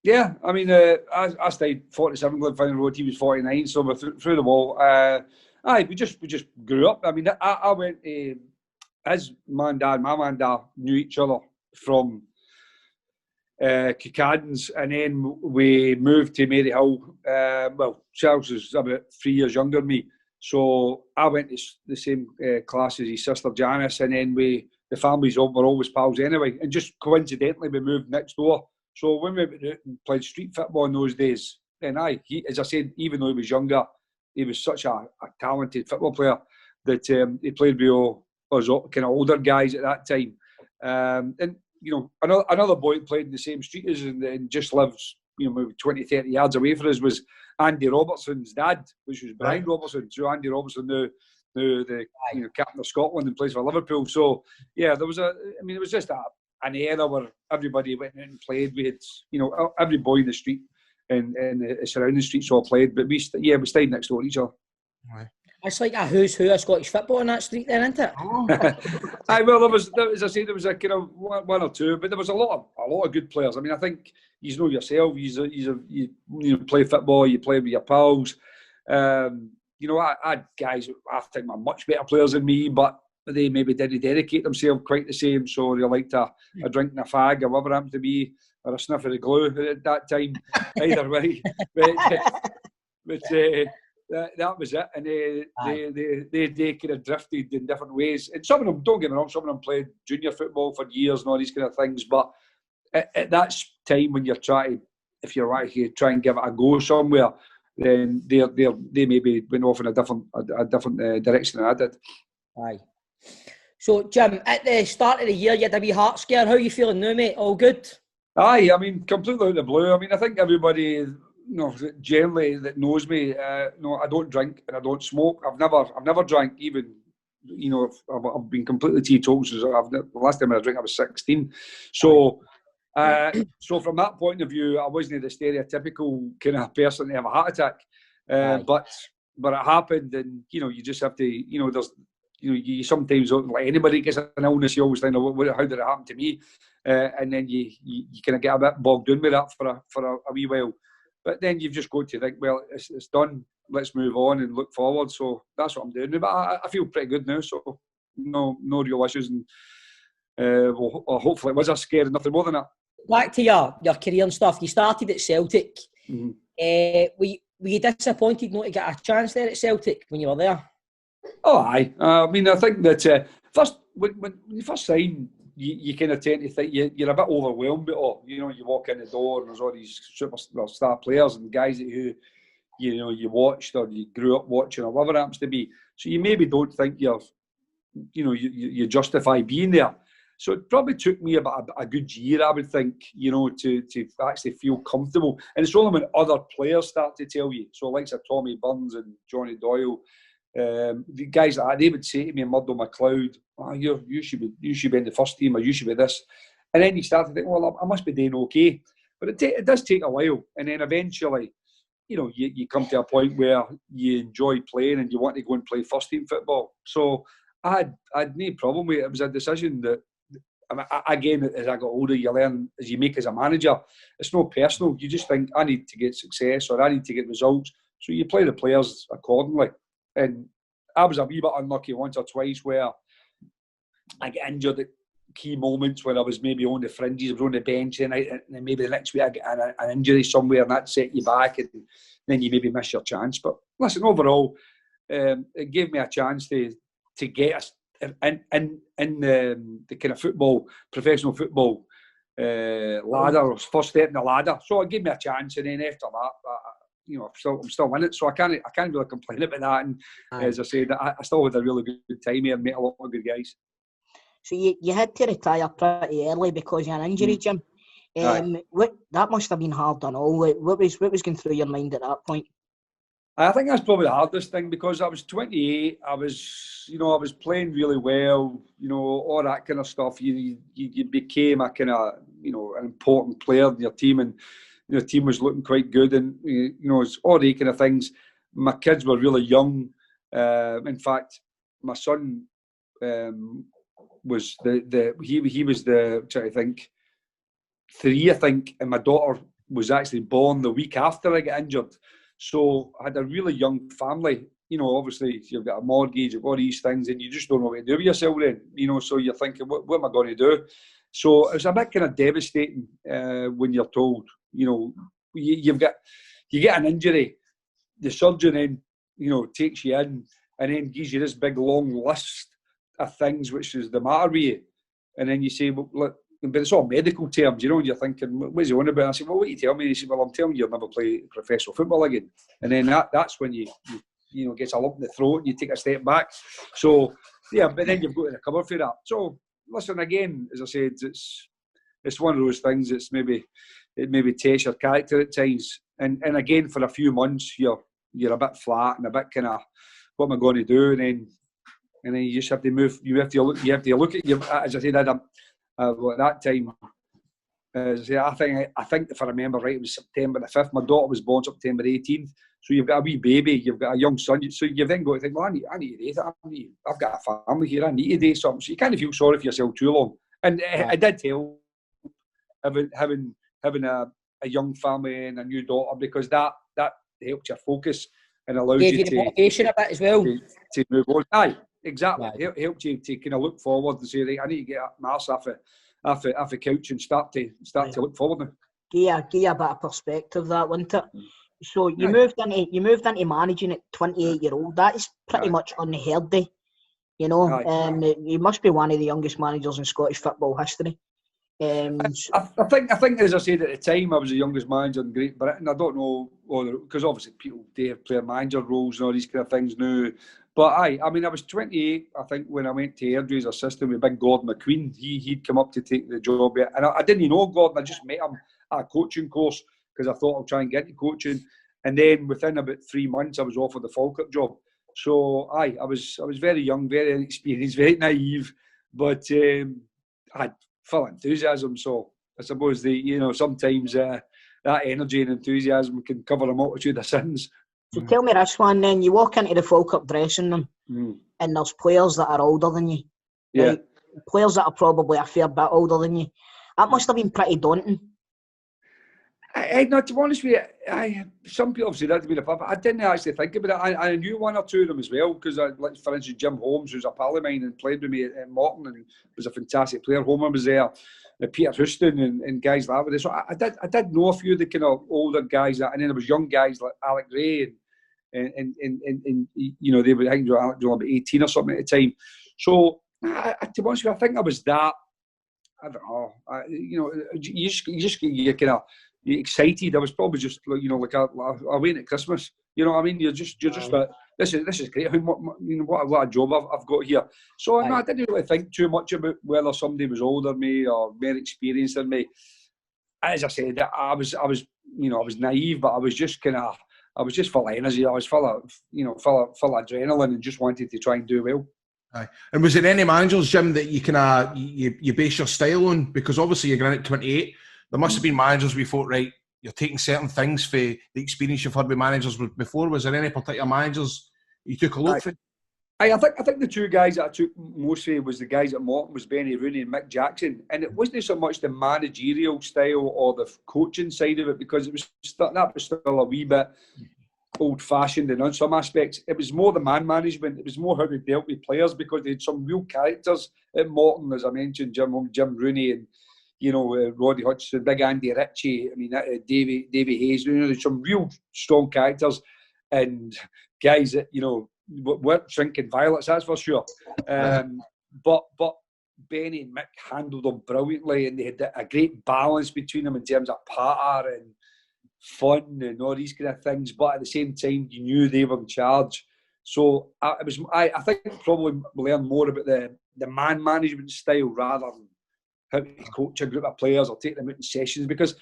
Yeah, I mean, I stayed 47 Glenfinnan Road. He was 49, so we're through the wall. Aye, we just grew up. I mean, I went. His man, dad, my man, dad knew each other from Kicadens, and then we moved to Maryhill. Well, Charles was about 3 years younger than me, so I went to the same class as his sister Janice, and then the families were always pals anyway. And just coincidentally, we moved next door. So when we went out and played street football in those days, then he, as I said, even though he was younger, he was such a talented football player that he played with us kind of older guys at that time. And, you know, another boy that played in the same street as and just lives, you know, maybe 20, 30 yards away from us was Andy Robertson's dad, which was Brian Robertson. So Andy Robertson, the captain of Scotland and plays for Liverpool. So, yeah, it was just an era where everybody went in and played. We had, you know, every boy in the street and the surrounding streets all played. But we stayed next door to each other. Right. It's like a who's who of Scottish football in that street then, isn't it? Aye, well, there was, as I said, there was a kind of one or two, but there was a lot of good players. I mean, I think you know yourself. You play football, you play with your pals. You know, I had guys who I think were much better players than me, but they maybe didn't dedicate themselves quite the same. So they liked a drink and a fag or whatever it happened to be, or a sniff of the glue at that time. Either way, but that was it. And they kind of drifted in different ways. And some of them, don't get me wrong, some of them played junior football for years and all these kind of things. But at that time when you're trying, if you're actually try and give it a go somewhere, then they maybe went off in a different direction than I did. Aye. So, Jim, at the start of the year, you had a wee heart scare. How are you feeling now, mate? All good? Aye, I mean, completely out of the blue. I mean, I think everybody, generally that knows me, I don't drink and I don't smoke. I've never drank even. I've been completely teetotal since the last time I drank I was 16. So. So from that point of view, I wasn't the stereotypical kind of person to have a heart attack, but it happened, and you just have to, there's, you sometimes, like anybody gets an illness, you always think, how did it happen to me? And then you kind of get a bit bogged down with that for a wee while, but then you've just got to think, well, it's done. Let's move on and look forward. So that's what I'm doing. But I feel pretty good now. So no real issues, and hopefully it was a scare and nothing more than that. Back to your career and stuff. You started at Celtic. Mm-hmm. Were you disappointed not to get a chance there at Celtic when you were there? Oh, aye. I mean, I think that first when you first sign, you kind of tend to think you're a bit overwhelmed. But you walk in the door and there's all these superstar players and guys who you watched or you grew up watching or whatever it happens to be. So you maybe don't think you justify being there. So it probably took me about a good year, I would think, to actually feel comfortable. And it's only when other players start to tell you. So like Tommy Burns and Johnny Doyle, the guys like that, they would say to me, Murdo McLeod, you should be in the first team, or you should be this. And then you start to think, well, I must be doing okay. But it does take a while. And then eventually, you come to a point where you enjoy playing and you want to go and play first team football. So I had no problem with it. It was a decision that, again, as I got older, you learn as you make as a manager. It's not personal. You just think, I need to get success or I need to get results. So you play the players accordingly. And I was a wee bit unlucky once or twice where I get injured at key moments when I was maybe on the fringes, I was on the bench, and then maybe the next week I get an injury somewhere and that set you back, and then you maybe miss your chance. But listen, overall, it gave me a chance to get us in the kind of football, professional football ladder, first step in the ladder. So it gave me a chance, and then after that, I'm still in it, so I can't really complain about that. And as I said, I still had a really good time here and met a lot of good guys. So you had to retire pretty early because of an injury, Jim. That must have been hard on all. What was going through your mind at that point? I think that's probably the hardest thing, because I was 28. I was playing really well. All that kind of stuff. You became a kind of an important player in your team, and the team was looking quite good, and it's all the kind of things. My kids were really young. In fact, my son was he was the, trying to think, 3, I think, and my daughter was actually born the week after I got injured. So I had a really young family. Obviously you've got a mortgage, you've got all these things, and you just don't know what to do with yourself then. So you're thinking, what am I going to do? So it was a bit kind of devastating when you're told, you get an injury, the surgeon then, takes you in and then gives you this big long list of things which is the matter with you. And then you say, well, look, but it's all medical terms, and you're thinking, what's he on about? And I said, well, what are you telling me? He said, well, I'm telling you, you'll never play professional football again. And then that's when you gets a lump in the throat and you take a step back. So, yeah, but then you've got to recover for that. So, listen, again, as I said, it's one of those things that's maybe tests your character at times. And again, for a few months, you're a bit flat and a bit kind of, what am I going to do? And then you just have to move. You have to look at your, as I said, at that time, I think if I remember right, it was September the 5th. My daughter was born September 18th. So you've got a wee baby, you've got a young son, so you've then got to think, well, I need to do that. I've got a family here, I need to do something. So you kind of feel sorry for yourself too long. And it did help having a young family and a new daughter, because that helped you focus and allowed Gave you you the motivation a bit as well. to move on. Aye, exactly. Right. It helped you to kind of look forward and say, right, I need to get my arse off the couch and start to look forward now. Give you a bit of perspective, that, wasn't it? So you moved into managing at 28-year-old. That is pretty much unheard of. You know, you must be one of the youngest managers in Scottish football history. I think, as I said at the time, I was the youngest manager in Great Britain. I don't know, because obviously people do have player manager roles and all these kind of things now. But I was 28, I think, when I went to Airdrie's assistant with big Gordon McQueen. He'd come up to take the job. And I didn't know Gordon, I just met him at a coaching course because I thought I'll try and get into coaching. And then within about 3 months, I was offered the Falkirk job. So I was very young, very inexperienced, very naive, but I had full enthusiasm. So I suppose sometimes that energy and enthusiasm can cover a multitude of sins. So tell me this one then. You walk into the Falkirk dressing room and there's players that are older than you. Yeah. Right? Players that are probably a fair bit older than you. That must have been pretty daunting. To be honest with you, some people have said that to me, but I didn't actually think about it. I knew one or two of them as well, because, like, for instance, Jim Holmes, who's a pal of mine and played with me at Morton and was a fantastic player. Homer was there, Peter Houston and guys like that. So I did know a few of the kind of older guys, and then there was young guys like Alec Ray and they were, I think, Alec was about 18 or something at the time. So to be honest with you, I think I was that. I don't know. You just get kind of excited. I was probably just like away at Christmas. You know what I mean? You're just like, this is great. What a job I've got here. So I didn't really think too much about whether somebody was older than me or more experienced than me. As I said, I was naive, but I was just full of energy. I was full of adrenaline and just wanted to try and do well. Aye. And was there any managers, Jim, that you base your style on? Because obviously you're going at 28. There must have been managers we thought, right, you're taking certain things for the experience you've had with managers before. Was there any particular managers you took a look for? I think the two guys that I took mostly was the guys at Morton, was Benny Rooney and Mick Jackson. And it wasn't so much the managerial style or the coaching side of it, because that was still a wee bit old-fashioned in some aspects. It was more the man management. It was more how we dealt with players, because they had some real characters at Morton, as I mentioned, Jim Rooney and Roddy Hutchinson, Big Andy Ritchie. I mean, Davy Hayes. There's some real strong characters and guys that weren't drinking violets, that's for sure. But Benny and Mick handled them brilliantly, and they had a great balance between them in terms of patter and fun and all these kind of things. But at the same time, you knew they were in charge. So I think probably learn more about the man management style rather than how to coach a group of players or take them out in sessions. Because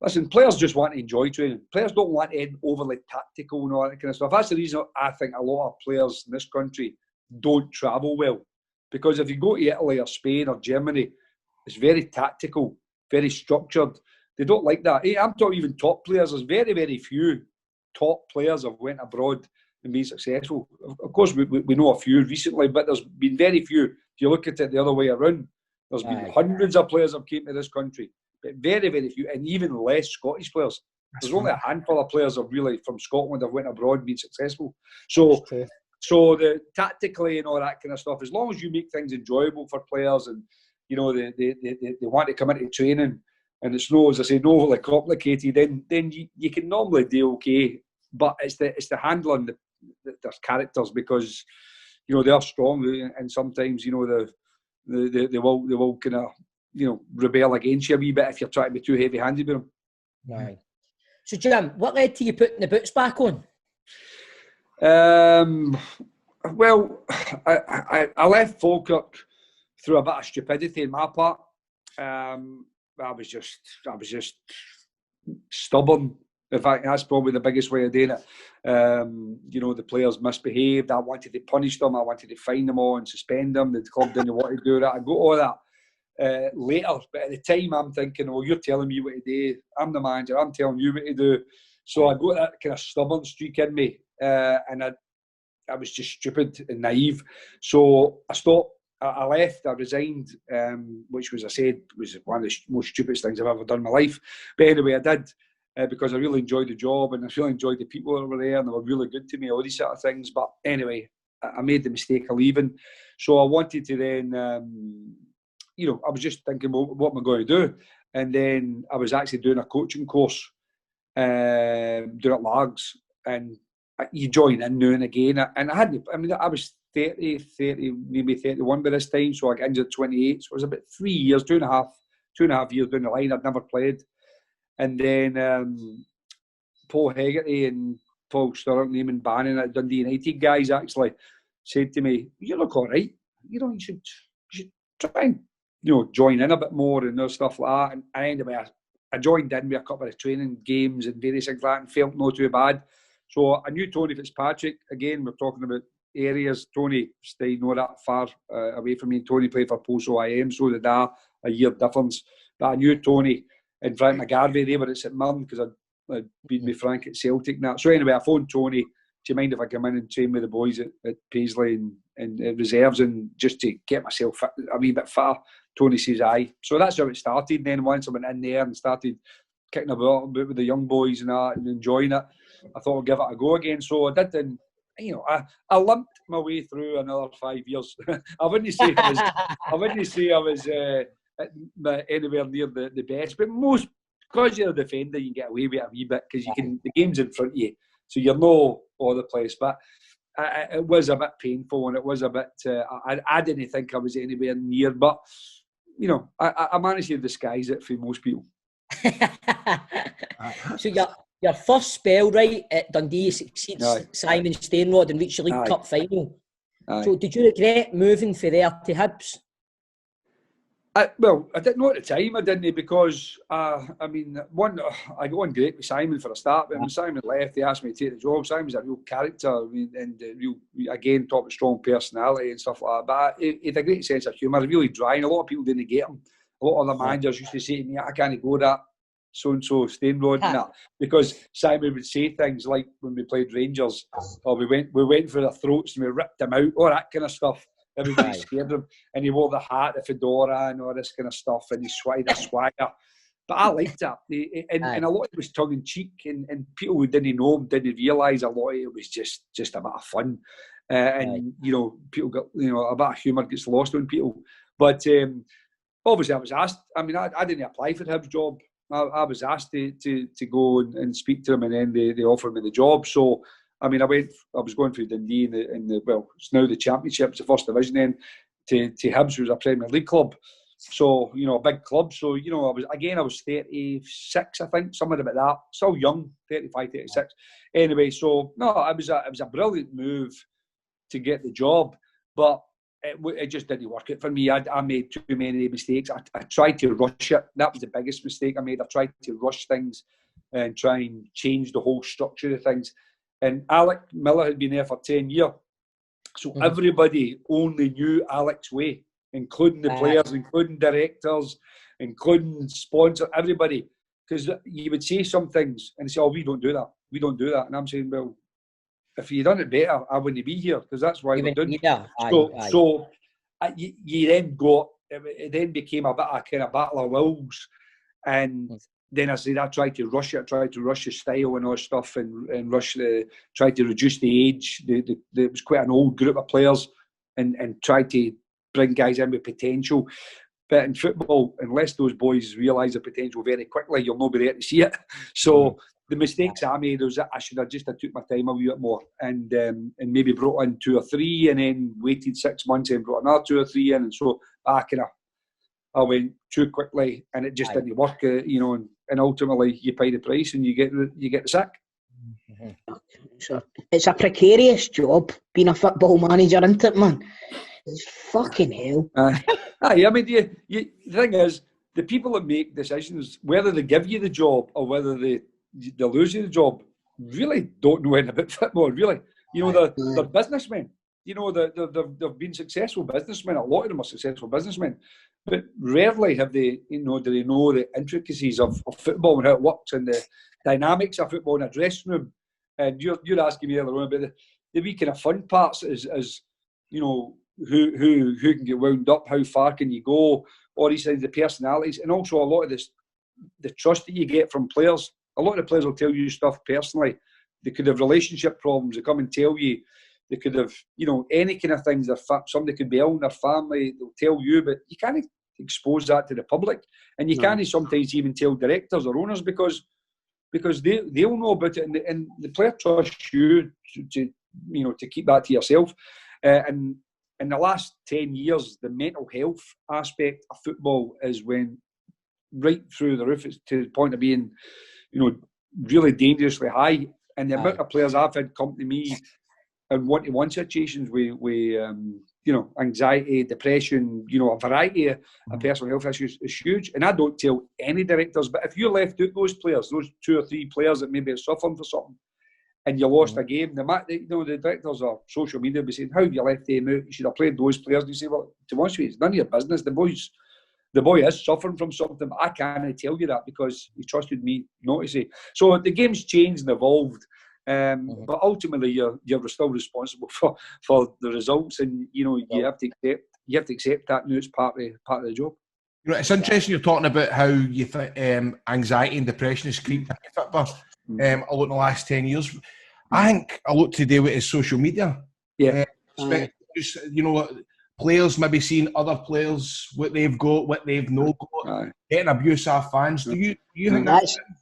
listen, players just want to enjoy training. Players don't want to be overly tactical and all that kind of stuff. That's the reason I think a lot of players in this country don't travel well. Because if you go to Italy or Spain or Germany, it's very tactical, very structured. They don't like that. I'm talking even top players. There's very, very few top players have went abroad and been successful. Of course, we know a few recently, but there's been very few. If you look at it the other way around, there's been hundreds of players that came to this country, but very, very few, and even less Scottish players. There's only a handful of players that really from Scotland have went abroad and been successful. So the tactically and all that kind of stuff, as long as you make things enjoyable for players and they want to come into training and it's no, as I say, no overly complicated, then you can normally do okay. But it's the handling their characters, because they are strong and sometimes they will kind of rebel against you a wee bit if you're trying to be too heavy-handed with them. Right. So Jim, what led to you putting the boots back on? Well, I left Falkirk through a bit of stupidity on my part. I was just stubborn. In fact, that's probably the biggest way of doing it. The players misbehaved. I wanted to punish them. I wanted to fine them all and suspend them. The club didn't want to do that. I got all that later. But at the time, I'm thinking, you're telling me what to do. I'm the manager. I'm telling you what to do. So I got that kind of stubborn streak in me, and I was just stupid and naive. So I stopped. I left. I resigned, which was, I said, was one of the most stupidest things I've ever done in my life. But anyway, I did because I really enjoyed the job and I really enjoyed the people that were there and they were really good to me, all these sort of things. But anyway, I made the mistake of leaving. So I wanted to then, you know, I was just thinking, well, what am I going to do? And then I was actually doing a coaching course down at Largs, and you join in now and again. And I hadn't, I mean, I was 30, maybe 31 by this time, so I got injured at 28. So it was about 3 years, two and a half years down the line. I'd never played. And then Paul Hegarty and Paul Sturrock, Naaman Bannon at Dundee United guys actually said to me, "You look all right. You know, you should try and, you know, join in a bit more and stuff like that." And anyway, I joined in with a couple of training games and various things like that and felt not too bad. So I knew Tony Fitzpatrick. Again, we're talking about areas. Tony stayed not that far away from me. Tony played for Poso IM, so did I, a year difference. But I knew Tony and Frank McGarvey, they were at St Mirren because I'd been with Frank at Celtic and that. So anyway, I phoned Tony, "Do you mind if I come in and train with the boys at Paisley and reserves and just to get myself fit, a wee bit fitter?" Tony says aye. So that's how it started. And then once I went in there and started kicking about with the young boys and that and enjoying it, I thought I'd give it a go again. So I did, and you know, I limped my way through another 5 years. I wouldn't say I was anywhere near the best, but most, because you're a defender, you can get away with it a wee bit because the game's in front of you, so you're no all the place. But it was a bit painful, and it was a bit. I didn't think I was anywhere near, but you know, I managed to disguise it for most people. So your first spell, right, at Dundee succeeds Simon Stainrod and reached the League Cup final. So did you regret moving from there to Hibs? Well, I didn't know at the time, I didn't, because I mean, I got on great with Simon for a start, but when Simon left, he asked me to take the job. Simon's a real character, I mean, and again, talking strong personality and stuff like that. But he had a great sense of humour, really dry, and a lot of people didn't get him. A lot of other managers used to say to me, "I can't go that so-and-so Stainrod," and that, because Simon would say things like when we played Rangers, or we went for their throats and we ripped them out, all that kind of stuff. Everybody scared him, and he wore the hat, the fedora, and all this kind of stuff, and he swagger. But I liked that, and a lot of it was tongue in cheek, and people who didn't know him didn't realise a lot of it was just a bit of fun, and you know, people got, you know, a bit of humour gets lost on people. But obviously, I was asked. I mean, I didn't apply for Hibs' job. I was asked to go and speak to them, and then they offered me the job. So I mean, I was going through Dundee in the well, it's now the Championship, it's the first division, then to Hibs, who was a Premier League club. So, you know, a big club. So, you know, I was 36, I think, something about that. So young, 35, 36. Anyway, so no, it was a brilliant move to get the job, but it just didn't work out for me. I made too many mistakes. I tried to rush it. That was the biggest mistake I made. I tried to rush things and try and change the whole structure of things. And Alec Miller had been there for 10 years. So everybody only knew Alec's way, including the players, including directors, including sponsors, everybody. Because you would say some things and say, "Oh, we don't do that. We don't do that." And I'm saying, well, if you'd done it better, I wouldn't be here, because that's why we're doing it. So you then it then became a bit of a kind of battle of wills. And then I said, I tried to rush it. I tried to rush the style and all stuff, and tried to reduce the age. It was quite an old group of players, and tried to bring guys in with potential. But in football, unless those boys realise the potential very quickly, you'll not be there to see it. So the mistakes I made was that I should have just took my time a wee bit more, and maybe brought in 2 or 3, and then waited 6 months and brought another 2 or 3 in. And so I went too quickly, and it just didn't work, you know. And ultimately, you pay the price, and you get the sack. So it's a precarious job being a football manager, isn't it, man? It's fucking hell. I mean, the thing is, the people that make decisions, whether they give you the job or whether they lose you the job, really don't know anything about football. Really, you know, they're businessmen. You know, they've been successful businessmen. A lot of them are successful businessmen, but rarely have they, you know, do they know the intricacies of football and how it works, and dynamics of football in a dressing room. And you're asking me earlier on about the wee kind of fun parts as you know, who can get wound up, how far can you go, all these things, the personalities, and also a lot of this, the trust that you get from players. A lot of the players will tell you stuff personally. They could have relationship problems. They come and tell you. They could have, you know, any kind of things. Somebody could be ill in their family. They'll tell you, but you can't expose that to the public, and you can't sometimes even tell directors or owners because they'll know about it, and the player trusts you to you know, to keep that to yourself. And in the last 10 years, the mental health aspect of football is went right through the roof. It's to the point of being, you know, really dangerously high. And the amount of players I've had come to me in one-to-one situations with you know, anxiety, depression, you know, a variety of personal health issues is huge. And I don't tell any directors, but if you left out those players, those 2 or 3 players that maybe are suffering for something, and you lost a game, you know, the directors or social media will be saying, how have you left them out? You should have played those players. And you say, well, to be honest with you, it's none of your business. The boy is suffering from something, but I can't tell you that because he trusted me not to say. So the game's changed and evolved. But ultimately, you're still responsible for the results, and you know, you have to accept that. Now it's part of the job. You know, it's interesting you're talking about how you think anxiety and depression has creeped into football a lot in the last 10 years. I think a lot to do with is social media. Yeah, you know, players maybe seeing other players, what they've got, what they've not got, getting abuse off fans. Do you think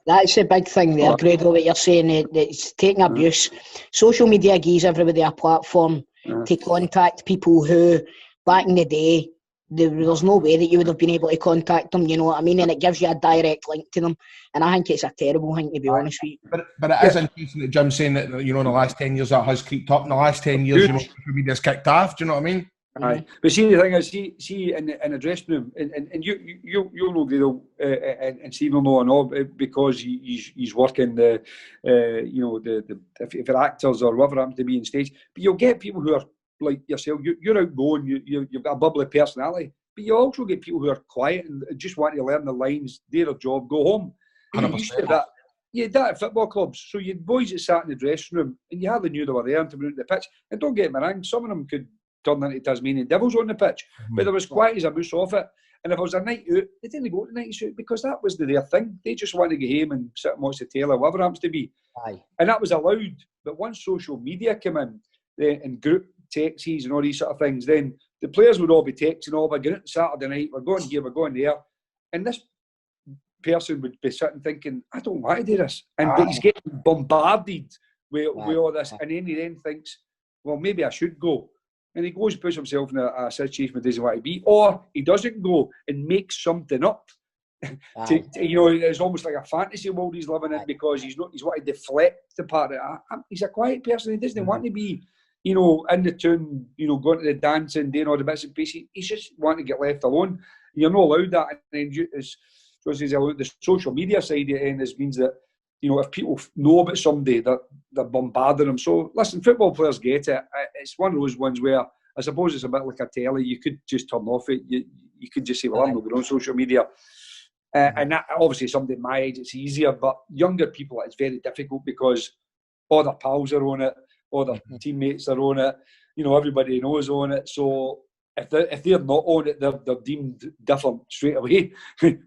that's a big thing there, Grado, what you're saying, it's taking abuse. Social media gives everybody a platform to contact people who, back in the day, there's no way that you would have been able to contact them, you know what I mean? And it gives you a direct link to them. And I think it's a terrible thing, to be honest with you. But it is interesting that Jim's saying that, you know, in the last 10 years that has creeped up. In the last 10 years, you know, social media's kicked off. Do you know what I mean? Aye. But see, the thing is, see in a dressing room, and you'll know Grado, and Steve will know and all, because he's working you know, if you're actors or whatever happens to be on stage. But you'll get people who are like yourself. You're outgoing. You've got a bubbly personality. But you also get people who are quiet and just want to learn the lines, do their job, go home. And you used to that. You had that at football clubs. So you had boys that sat in the dressing room and you hardly knew they were there until they went to the pitch. And don't get me wrong, some of them could turn into Tasmanian devils on the pitch, but there was quiet as a mouse off it. And if it was a night out, they didn't go to night out because that was their thing. They just wanted to go home and sit and watch the tail or whatever it happens to be. And that was allowed. But once social media came in, and group texts and all these sort of things, then the players would all be texting, we're going out Saturday night, we're going here, we're going there. And this person would be sitting thinking, I don't want to do this. But he's getting bombarded with all this. And then he then thinks, well, maybe I should go. And he goes and puts himself in a situation where he doesn't want to be, or he doesn't go and makes something up. You know, it's almost like a fantasy world he's living in because he's want to deflect the part of it. He's a quiet person. He doesn't want to be, you know, in the tune, you know, going to the dance and doing all the bits and pieces. He's just wanting to get left alone. You're not allowed that. And then as says, the social media side of it means that, you know, if people know about somebody, they're bombarding them. So, listen, football players get it. It's one of those ones where I suppose it's a bit like a telly. You could just turn off it. You could just say, well, I'm not going on social media. And that, obviously, somebody my age, it's easier. But younger people, it's very difficult because all their pals are on it, all their teammates are on it. You know, everybody knows on it. So, if they're not on it, they're deemed different straight away.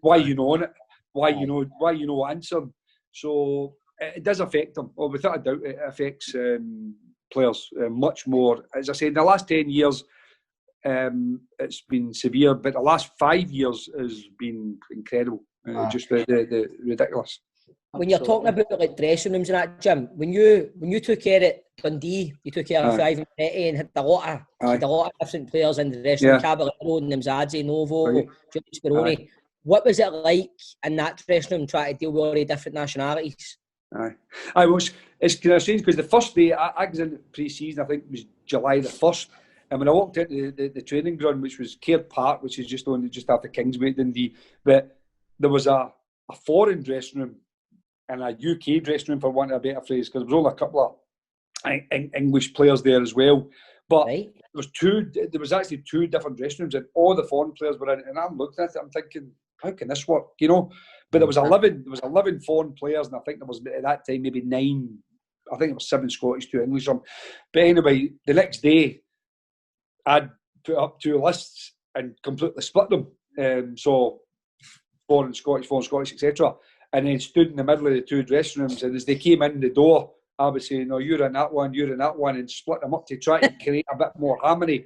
Why you know on it? Why you know answering? So it does affect them. Well, without a doubt, it affects players much more. As I said, in the last 10 years, it's been severe, but the last 5 years has been incredible. Just the ridiculous. When you're talking about like dressing rooms and that, Jim, when you took care at Dundee, you took care of Ivan Petty and had a lot of different players in the dressing room, Caballero, Nimzadze, Novo, Giulio Speroni. What was it like in that dressing room trying to deal with all the different nationalities? It's kind of strange because the first day I was in pre-season, I think it was July the 1st, and when I walked into the training ground, which was Caird Park, which is just after Kingsway, Dundee, but there was a foreign dressing room and a UK dressing room, for want of a better phrase, because there was only a couple of English players there as well. But there was actually two different dressing rooms, and all the foreign players were in it. And I'm looking at it, I'm thinking, how can this work? You know, but there was 11 foreign players, and I think there was at that time maybe 9. I think it was 7 Scottish, 2 English. But anyway, the next day I'd put up 2 lists and completely split them. So foreign Scottish, etc. And then stood in the middle of the 2 dressing rooms, and as they came in the door, I would say, no, you're in that one, and split them up to try to create a bit more harmony.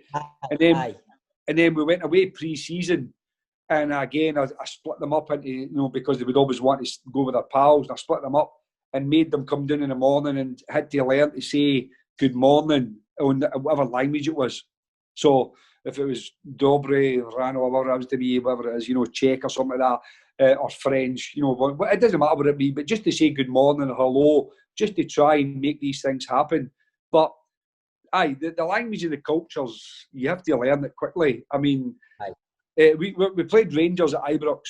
And then we went away pre-season, and again, I split them up into, because they would always want to go with their pals, and I split them up and made them come down in the morning and had to learn to say good morning on whatever language it was. So if it was Dobre, Rano, whatever it was to be, whatever it is, Czech or something like that, or French, it doesn't matter what it be, but just to say good morning or hello, just to try and make these things happen. But the language of the cultures, you have to learn it quickly. I mean, we played Rangers at Ibrox,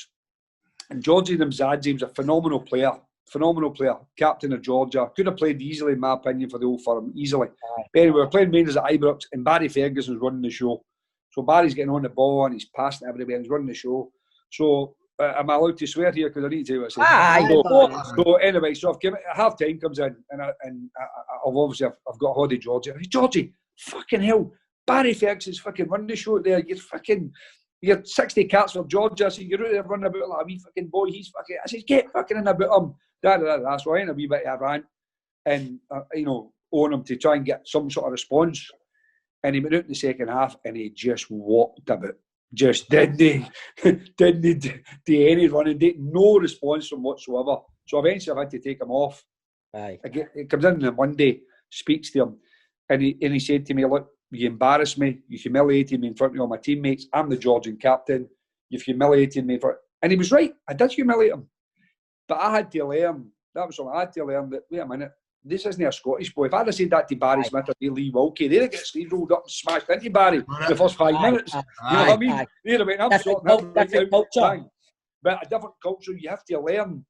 and Georgie Namzadze was a phenomenal player, captain of Georgia. Could have played easily, in my opinion, for the Old Firm, easily. But anyway, we were playing Rangers at Ibrox, and Barry Ferguson was running the show. So Barry's getting on the ball, and he's passing everywhere, and he's running the show. So am I allowed to swear here? Because I need to tell you what I said. So anyway, so half time comes in, and I've obviously got Hoddy Georgie. Georgie, fucking hell, Barry Ferguson's fucking running the show there. You're 60 cats for Georgia. I said, you're out there running about like a wee fucking boy. He's fucking. I said, get fucking in about him. So I had a wee bit of a rant, and on him to try and get some sort of response. And he went out in the second half, and he just walked about. Just didn't do any running, no response from whatsoever. So eventually I had to take him off. He comes in on Monday, speaks to him, and he said to me, look, you embarrassed me, you humiliated me in front of all my teammates. I'm the Georgian captain. You've humiliated me. And he was right. I did humiliate him. But I had to learn, I had to learn that, wait a minute, this isn't a Scottish boy. If I'd have said that to Barry Smith or Lee Wilkie, they'd have got sleeves rolled up and smashed into Barry in the first 5 minutes. You know what I mean? They'd have been, I'm sorting out right out. But a different culture, you have to learn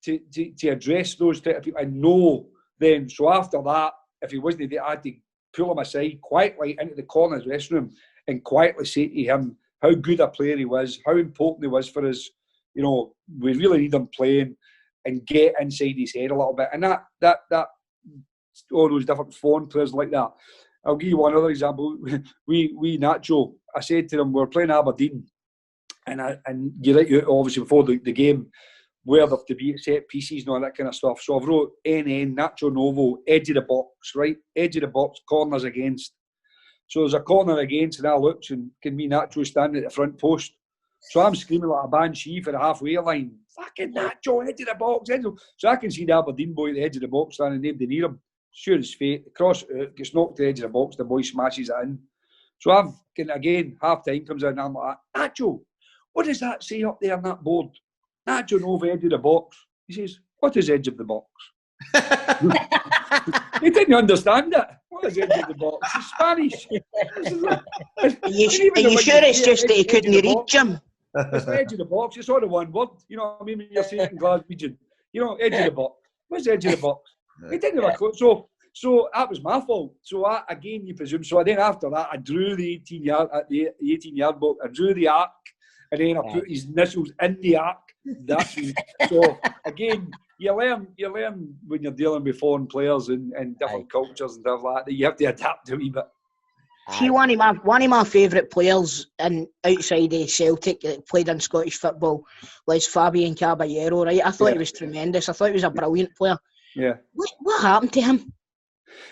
to address those type of people and know them. So after that, if he wasn't there, I had to pull him aside quietly into the corner of the dressing room and quietly say to him how good a player he was, how important he was for us. We really need him playing, and get inside his head a little bit. And that all those different foreign players like that. I'll give you one other example. We Nacho, I said to them, we were playing Aberdeen, and you're right, obviously before the game, where they're to be set pieces and all that kind of stuff. So I've wrote NN, Nacho Novo, edge of the box, right? Edge of the box, corners against. So there's a corner against, and I looked, and can me Nacho standing at the front post. So I'm screaming like a banshee for the halfway line. Fucking Nacho, edge of the box. So I can see the Aberdeen boy at the edge of the box standing nobody near him. Sure as fate. Cross gets knocked to the edge of the box. The boy smashes it in. So I'm, again, half time comes in, and I'm like, Nacho, what does that say up there on that board? Nacho Nova, edge of the box. He says, what is edge of the box? He didn't understand it. What is edge of the box? It's Spanish. Are you sure it's just that he couldn't read, Jim? It's the edge of the box. It's all the one word. You know what I mean? When you're saying in Glaswegian, edge of the box. What's the edge of the box? He didn't have a clue. So that was my fault. So again, you presume. So then after that, I drew the 18-yard box. I drew the arc, and then I put his initials in the arc. So again, you learn when you're dealing with foreign players and different cultures and stuff like that. You have to adapt a wee bit. See, one of my favourite players outside of Celtic that played in Scottish football was Fabian Caballero, right? I thought he was tremendous. I thought he was a brilliant player. Yeah. What happened to him?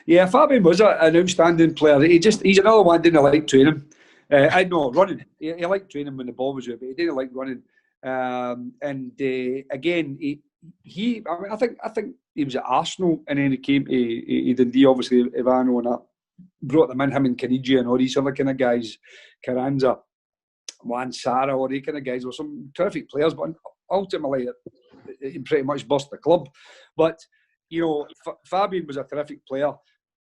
Yeah, Fabian was an outstanding player. He's another one didn't like training. I know running. He liked training when the ball was out, but he didn't like running. Again, I think he was at Arsenal, and then he came to Dundee, obviously Ivano and that. Brought them in, him and Canigi and all these other kind of guys, Carranza, Juan Sara, all these kind of guys were some terrific players, but ultimately it pretty much bust the club. But, Fabian was a terrific player.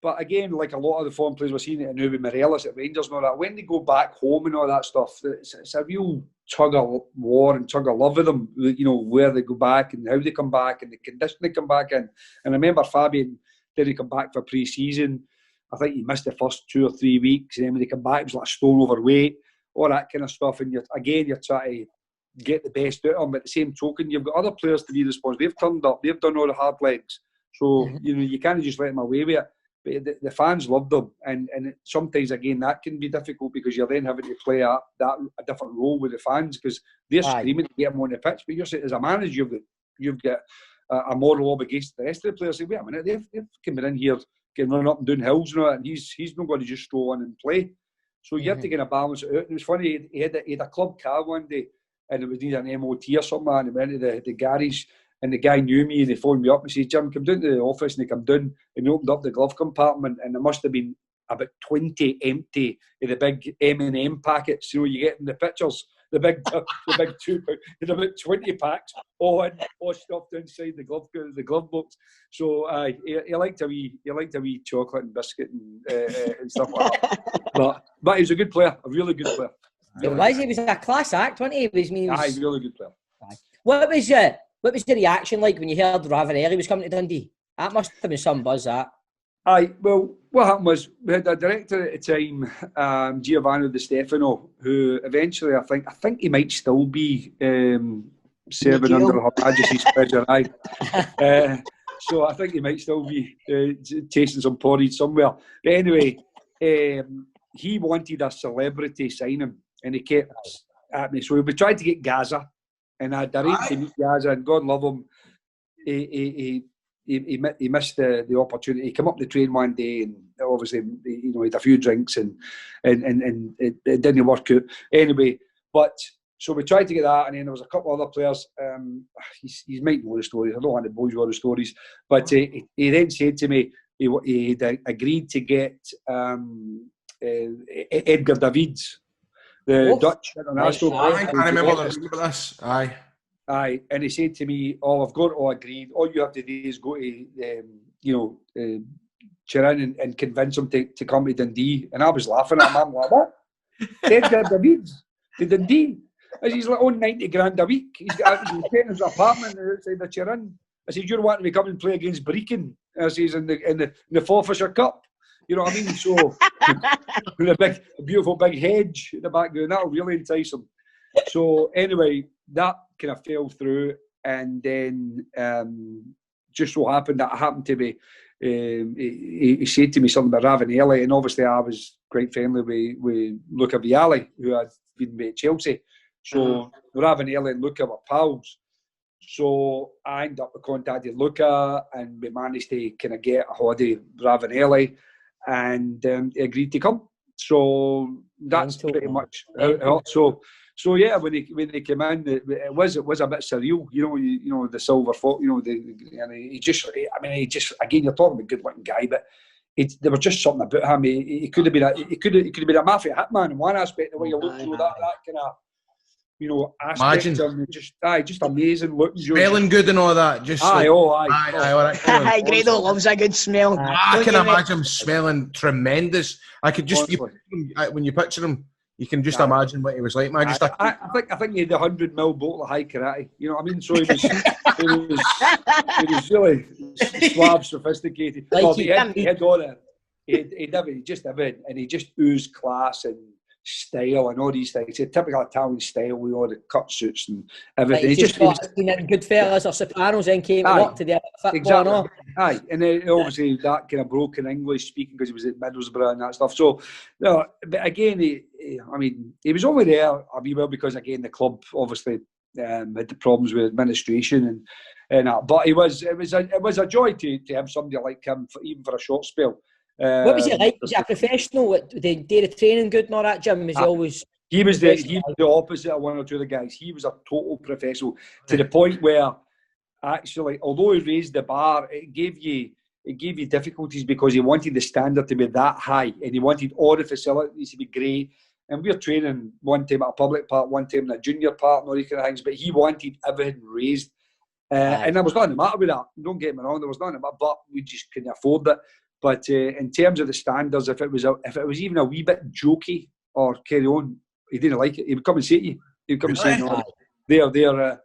But again, like a lot of the foreign players we're seeing it now with Morelos at Rangers and all that, when they go back home and all that stuff, it's a real tug of war and tug of love with them, where they go back and how they come back and the condition they come back in. And I remember Fabian didn't come back for pre-season. I think he missed the first 2 or 3 weeks, and then when he came back, he was like a stone overweight, all that kind of stuff. And you're trying to get the best out of them. At the same token, you've got other players to be responsible. They've turned up, they've done all the hard legs. So, you can't just let them away with it. But the fans love them. And sometimes, again, that can be difficult because you're then having to play a different role with the fans because they're screaming to get them on the pitch. But you're saying, as a manager, you've got a moral obligation to the rest of the players. Say, wait a minute, they've come in here, getting run up and down hills and all that, and he's not going to just stroll in and play. So you have to get a balance it out. And it was funny, he had a club car one day, and it was needed an MOT or something, and he went to the garage, and the guy knew me, and he phoned me up and said, Jim, come down to the office. And he come down, and he opened up the glove compartment, and there must have been about 20 empty of the big M&M packets, you get in the pictures, the big 2 pound, and about 20 packs, all stuffed inside the glove box. So he liked a wee chocolate and biscuit and stuff like that. But he was a good player, a really good player. He was a class act, wasn't he? He was really good player. What was the reaction like when you heard Ravanelli was coming to Dundee? That must have been some buzz, that. Well, what happened was we had a director at the time, Giovanni Di Stefano, who eventually I think he might still be serving under Her Majesty's Treasure Eye. So I think he might still be tasting some porridge somewhere. But anyway, he wanted a celebrity signing, and he kept at me. So we tried to get Gaza, and I'd arranged to meet Gaza, and God love him, he missed the opportunity. He came up the train one day, and obviously, he had a few drinks, and it didn't work out. Anyway, so we tried to get that, and then there was a couple of other players. He might know the stories. I don't want to bore you all the stories, but he then said to me he had agreed to get Edgar Davids, the Dutch international player. I remember this. Aye, and he said to me, I've got it all agreed. All you have to do is go to, Chirin and convince him to come to Dundee. And I was laughing at him. I'm like, what? Edgar Davids to Dundee? He's like on 90 grand a week. He's taking his apartment outside the Chirin. I said, you're wanting to come and play against Brecon? I says, in the Forfarshire Cup. You know what I mean? So, with a beautiful big hedge in the background, that'll really entice him. So, anyway, that kind of fell through, and then just so happened that I happened to be, he said to me something about Ravanelli, and obviously I was quite friendly with Luca Vialli, who had been with Chelsea. So Ravanelli and Luca were pals. So I ended up contacting Luca, and we managed to kind of get a hold of Ravanelli, and he agreed to come. So that's pretty much how. So yeah, when they came in, it was a bit surreal, you know the silver fox, he just again, you're talking about a good-looking guy, but there was just something about him. He could have been a mafia hitman in one aspect, the way you look through that kind of aspect of him, just amazing looking. Smelling good and all that. Just aye. Grado loves a good smell. I can imagine him smelling tremendous. I could just when you picture him, you can just imagine what he was like, man. I think he had a 100 ml bottle of high karate. You know what I mean? So he was really suave, sophisticated. He had all that. He just everything, and he just oozed class and style and all these things. A typical Italian style with all the cut suits and everything. He just got in Goodfellas or Sopranos, then came to work to the football. Exactly. Aye, and then obviously that kind of broken English speaking because he was at Middlesbrough and that stuff. So, but again, he was only there because again the club obviously had the problems with administration and that. But it was a joy to have somebody like him even for a short spell. What was he like? Was he a professional? Did he do the training good and all that, Jim? Was he always... He was the opposite of one or two of the guys. He was a total professional to the point where actually, although he raised the bar, it gave you difficulties because he wanted the standard to be that high and he wanted all the facilities to be great. And we were training one time at a public park, one time in a junior park and all these kind of things, but he wanted everything raised. And there was nothing the matter with that. Don't get me wrong, there was nothing about, but we just couldn't afford it. But in terms of the standards, if it was even a wee bit jokey or carry on, he didn't like it. He would come and say to you. He would come and say, "No, they're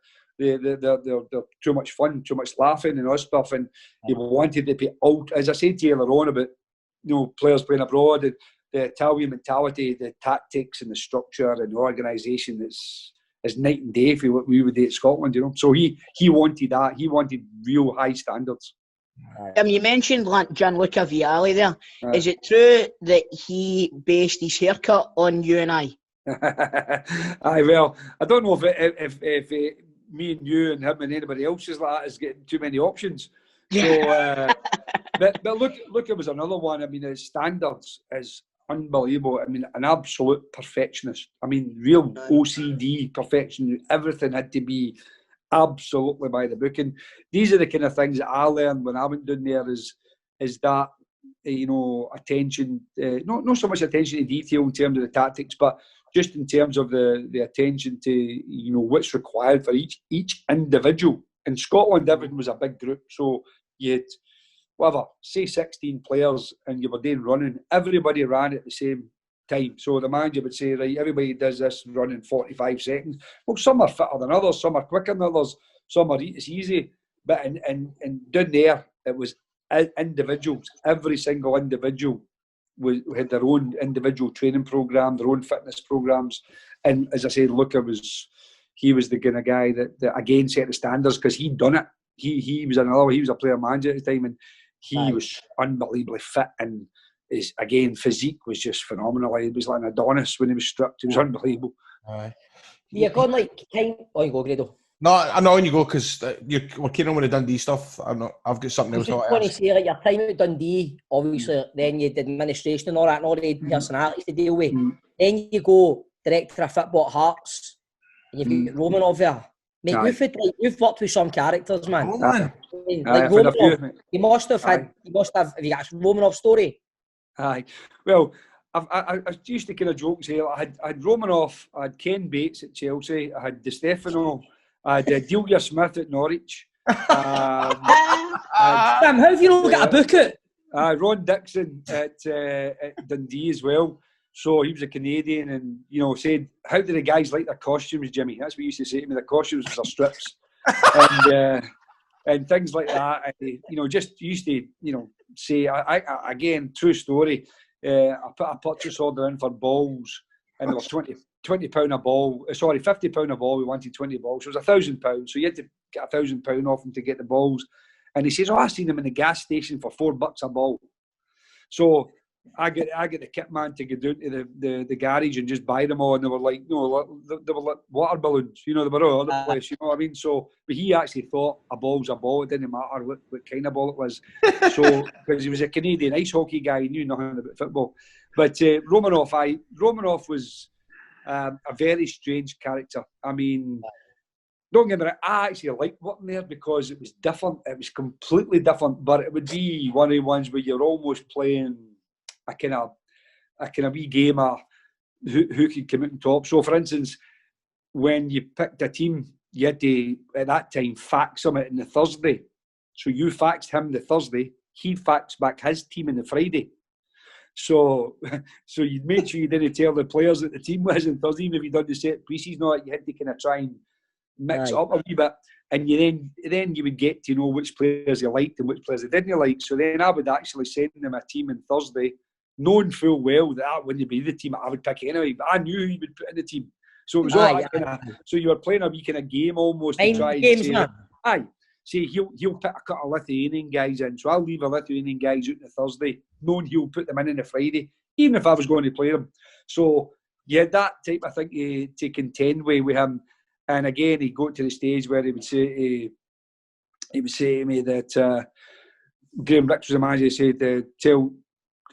too much fun, too much laughing and all stuff." And he wanted to be out, as I said to you earlier on about players playing abroad, the Italian mentality, the tactics and the structure and the organisation. is night and day for what we would do at Scotland, you know. So he wanted that. He wanted real high standards. You mentioned Gianluca Vialli there. Is it true that he based his haircut on you and I? Aye, well, I don't know if me and you and him and anybody else is like that is getting too many options. So, but look, it was another one. I mean, his standards is unbelievable. I mean, an absolute perfectionist. I mean, real OCD perfection. Everything had to be absolutely by the book. And these are the kind of things that I learned when I went down there. Is that, you know, attention, not so much attention to detail in terms of the tactics, but just in terms of the attention to, you know, what's required for each individual. In Scotland, everything was a big group, so you had, whatever, say 16 players, and you were doing running. Everybody ran at the same time. So the manager would say, right, everybody does this run in 45 seconds. Well, some are fitter than others, some are quicker than others, some are it's easy. But in down there, it was individuals. Every single individual had their own individual training program, their own fitness programs. And as I said, Luca he was the kind of guy that again set the standards because he'd done it. He was he was a player manager at the time, and he was unbelievably fit, and his physique was just phenomenal. He was like an Adonis when he was stripped. It was unbelievable. Yeah, gone like kind. Oh, you go, Grado. No, I know when you go because we're carrying on with the Dundee stuff. I've got something else. I was going to say, like, your time at Dundee, obviously, then you did administration and all that, and all the personalities to deal with. Then you go director of football at Hearts, and you've got Romano there. Mate, you've worked with some characters, man. Like Romanov, you must have, have you got a Romanov story? Aye. Well, I used to kind of joke and say, I had Romanov, I had Ken Bates at Chelsea, I had Di Stefano, I had Delia Smith at Norwich. Sam, how have you not got a book out? Ron Dixon at Dundee as well. So he was a Canadian, and, you know, said, how do the guys like their costumes, Jimmy? That's what he used to say to me, their costumes was their strips. And things like that. And, you know, just used to, you know, say, I again, true story, I put a purchase order in for balls, and there was £20 a ball, sorry, £50 a ball, we wanted 20 balls, so it was £1,000, so you had to get £1,000 off him to get the balls. And he says, I seen them in the gas station for $4 a ball. So I get the kit man to go down to the garage and just buy them all, and they were like, no, they were like water balloons, you know, they were all over the place, you know what I mean? So, but he actually thought a ball's a ball, it didn't matter what kind of ball it was. So, because he was a Canadian ice hockey guy, he knew nothing about football. But Romanov was a very strange character. I mean, don't get me wrong, I actually liked working there because it was different, it was completely different, but it would be one of the ones where you're almost playing a kind of wee game of who could come out on top. So, for instance, when you picked a team, you had to, at that time, fax them on the Thursday. So you faxed him the Thursday, he faxed back his team on the Friday. So you'd make sure you didn't tell the players that the team was on Thursday, even if you'd done the set pre-season, you had to kind of try and mix it up a wee bit. And then you would get to know which players you liked and which players you didn't like. So then I would actually send them a team on Thursday, knowing full well that wouldn't be the team I would pick anyway, but I knew who you would put in the team. So it was all that kind of, so you were playing a wee kind of game almost to try and say, say he'll put a couple of Lithuanian guys in, so I'll leave a Lithuanian guys out on the Thursday, knowing he'll put them in on the Friday, even if I was going to play them. So you had that type of thing to contend with him. And again, he'd go to the stage where he would say to me that Graham Ricks was the manager. He said, tell,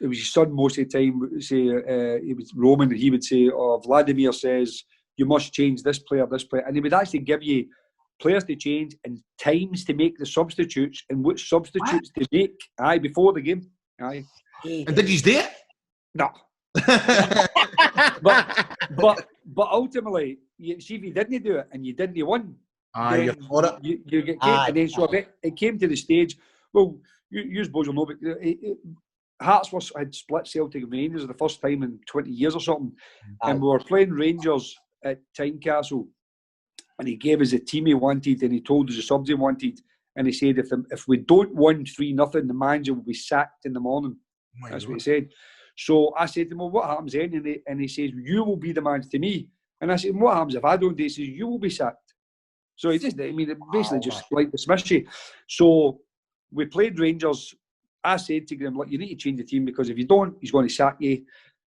it was his son most of the time, say, he was Roman, and he would say, Vladimir says, you must change this player. And he would actually give you players to change and times to make the substitutes and which substitutes to make, before the game. And did you do it? No. but ultimately, you see, if you didn't do it and you didn't win, you're for it. You get kicked. And then so it came to the stage. Well, you boys will know, but Hearts had split Celtic and Rangers the first time in 20 years or something, and we were playing Rangers at Tynecastle, and he gave us a team he wanted, and he told us the subs he wanted, and he said if we don't win 3-0, the manager will be sacked in the morning. That's what he said. So I said to him, well, what happens then? And he says, you will be the manager to me. And I said, what happens if I don't do it? He says, you will be sacked. So he just, I mean, it basically just like dismiss you. So we played Rangers. I said to him, look, you need to change the team because if you don't, he's going to sack you.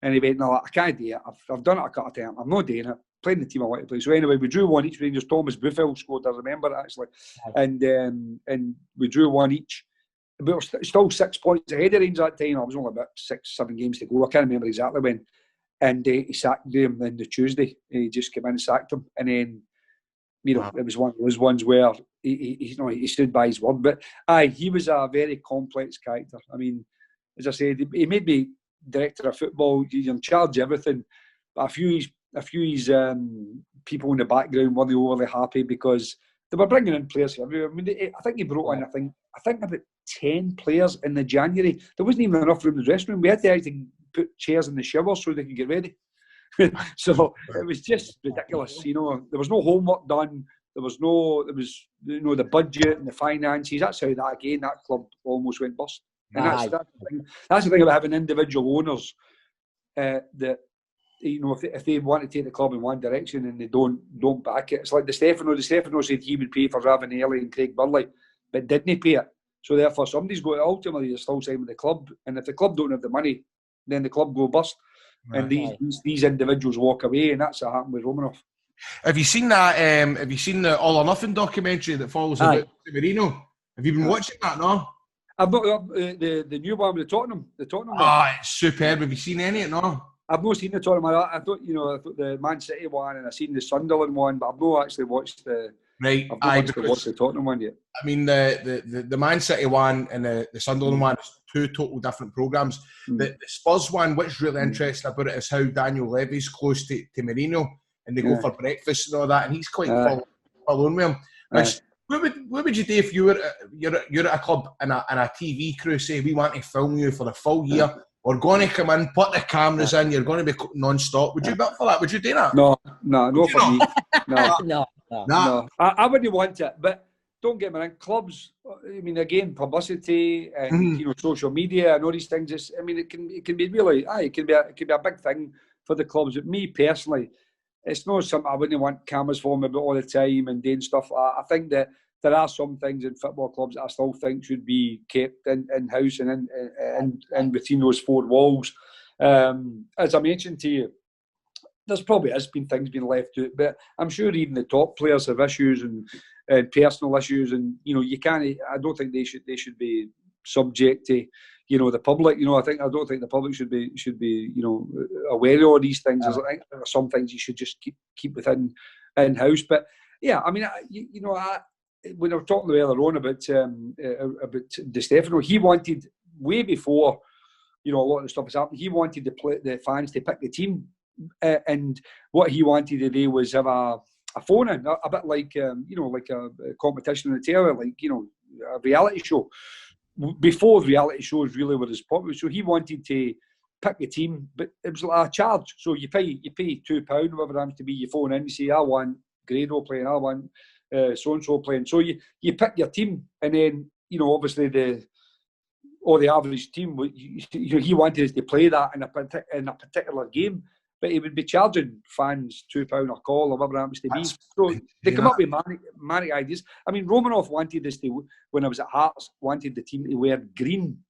And he went, no, I can't do it. I've done it a couple of times. I'm not doing it. Playing the team I want to play. So anyway, we drew 1 each. Rangers. Thomas Buffel scored. I remember it actually. And we drew 1 each. But we're still 6 points ahead of Rangers that time. I was only about 6-7 games to go. I can't remember exactly when. And he sacked him on the Tuesday. He just came in and sacked him. And then, you know, it was one of those ones where he stood by his word. But he was a very complex character. I mean, as I said, he made me director of football. You're in charge of everything. But a few people in the background weren't overly happy because they were bringing in players everywhere. I mean, I think he brought in, I think about 10 players in the January. There wasn't even enough room in the dressing room. We had to actually put chairs in the shower so they could get ready. So it was just ridiculous. You know, there was no homework done. There was the budget and the finances. That's how that club almost went bust. And that's the thing about having individual owners that, you know, if they want to take the club in one direction and they don't back it. It's like Di Stefano said he would pay for Ravanelli and Craig Burley, but didn't pay it. So therefore somebody's got to ultimately still sign with the club. And if the club don't have the money, then the club go bust. Right. And these individuals walk away, and that's what happened with Romano. Have you seen that? Have you seen the All or Nothing documentary that follows about Marino? Have you been watching that? No, I've not the new one with the Tottenham. It's superb. Have you seen any of it? No, I've not seen the Tottenham. I thought the Man City one, and I've seen the Sunderland one, but I've not actually watched the. Right, I've not watched the Tottenham one yet. I mean, the Man City one and the Sunderland one is two total different programmes. The Spurs one, what's really interesting about it is how Daniel Levy's close to Marino, and they go for breakfast and all that, and he's quite full on with him. What would you do if you're at a club and a TV crew say, we want to film you for the full year, we're going to come in, put the cameras in, you're going to be non-stop. Would you be up for that? Would you do that? No, for me. No. I wouldn't want it, but don't get me wrong, clubs, I mean, again, publicity and social media and all these things, it can be really, it can be a big thing for the clubs. But me personally, it's not something I wouldn't want cameras for me all the time and doing stuff like that. I think that there are some things in football clubs that I still think should be kept in-house and within those four walls. As I mentioned to you, there's probably has been things being left out, but I'm sure even the top players have issues and personal issues, and you can't. I don't think they should be subject to the public. I don't think the public should be aware of all these things. I think there are some things you should just keep within in-house. But yeah, I mean, when I was talking earlier on about Di Stefano, he wanted way before a lot of the stuff was happening. He wanted the fans to pick the team. And what he wanted to do was have a phone in, a bit like like a competition on the telly, like a reality show. Before reality shows really were as popular, so he wanted to pick the team, but it was like a charge. So you pay £2, whatever it happens to be. You phone in, you say, I want Grado playing, I want so and so playing. So you pick your team, and then obviously the average team, he wanted us to play that in a particular game. But he would be charging fans £2 a call or whatever it happens to be. So they come up with manic ideas. I mean, Romanoff wanted us to, when I was at Hearts, wanted the team to wear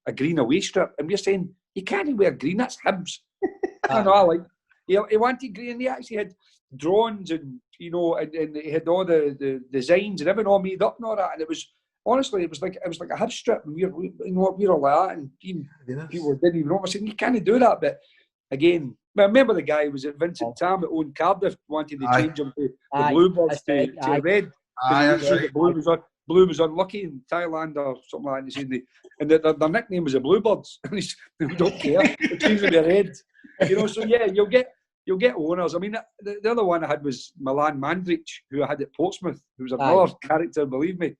a green away strip. And we're saying, you can't wear green, that's Hibs. He wanted green. He actually had drawings and, and he had all the designs and everything all made up and all that. And it was, honestly, it was like a Hibs strip. And we're all like that. And people didn't even know. I said, you can't do that. But again, I remember the guy was at Vincent Tam at own Cardiff, wanted to change him to the Bluebirds to red. Blue was unlucky in Thailand or something like that. And their nickname was the Bluebirds. They don't care. They're changing their red. So yeah, you'll get owners. I mean, the other one I had was Milan Mandrić, who I had at Portsmouth, who was another character, believe me.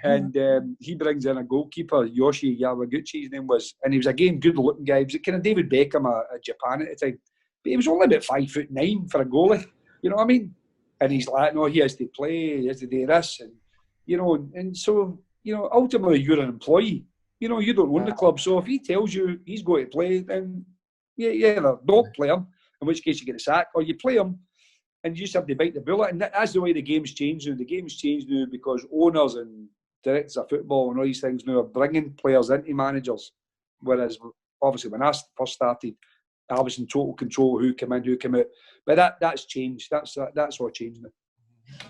And he brings in a goalkeeper, Yoshi Yawaguchi, his name was, and he was again good-looking guy. He was kind of David Beckham at Japan at the time, but he was only about 5'9" for a goalie. You know what I mean? And he's like, no, he has to play, he has to do this, and and so ultimately you're an employee. You don't own the club, so if he tells you he's going to play, then yeah, don't play him. In which case you get a sack, or you play him. and you just have to bite the bullet. And that's the way the game's changed now. The game's changed now because owners and directors of football and all these things now are bringing players into managers. Whereas, obviously, when I first started, I was in total control of who came in, who came out. But that's changed. That's all changed now.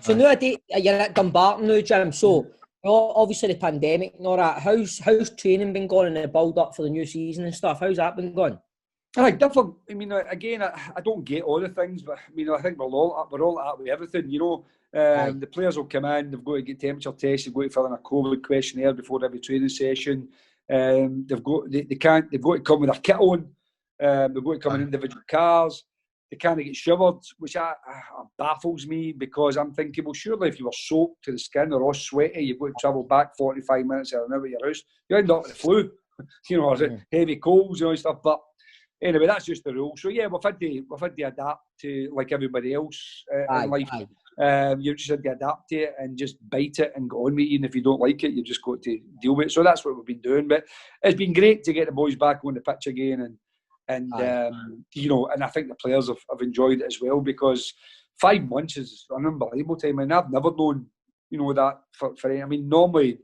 So nowadays, you're at Dumbarton now, Jim. So, obviously, the pandemic and all that. How's training been going in the build-up for the new season and stuff? How's that been going? Different. I mean, again, I don't get all the things, but I mean, I think we're all at that with everything. You know, the players will come in. They've got to get temperature tests. They've got to fill in a COVID questionnaire before every training session. They've got to come with a kit on. They've got to come in individual cars. They can't get showered, which baffles me because I'm thinking, well, surely if you were soaked to the skin or all sweaty, you've got to travel back 45 minutes or an hour to your house. You end up with the flu, you know, or heavy colds and all stuff. But anyway, that's just the rule. So yeah, we've had to adapt to like everybody else in life. You've just had to adapt to it and just bite it and go on with it. Even if you don't like it, you've just got to deal with it. So that's what we've been doing. But it's been great to get the boys back on the pitch again and you know, and I think the players have enjoyed it as well because 5 months is an unbelievable time. And I've never known, you know, that for I mean, normally,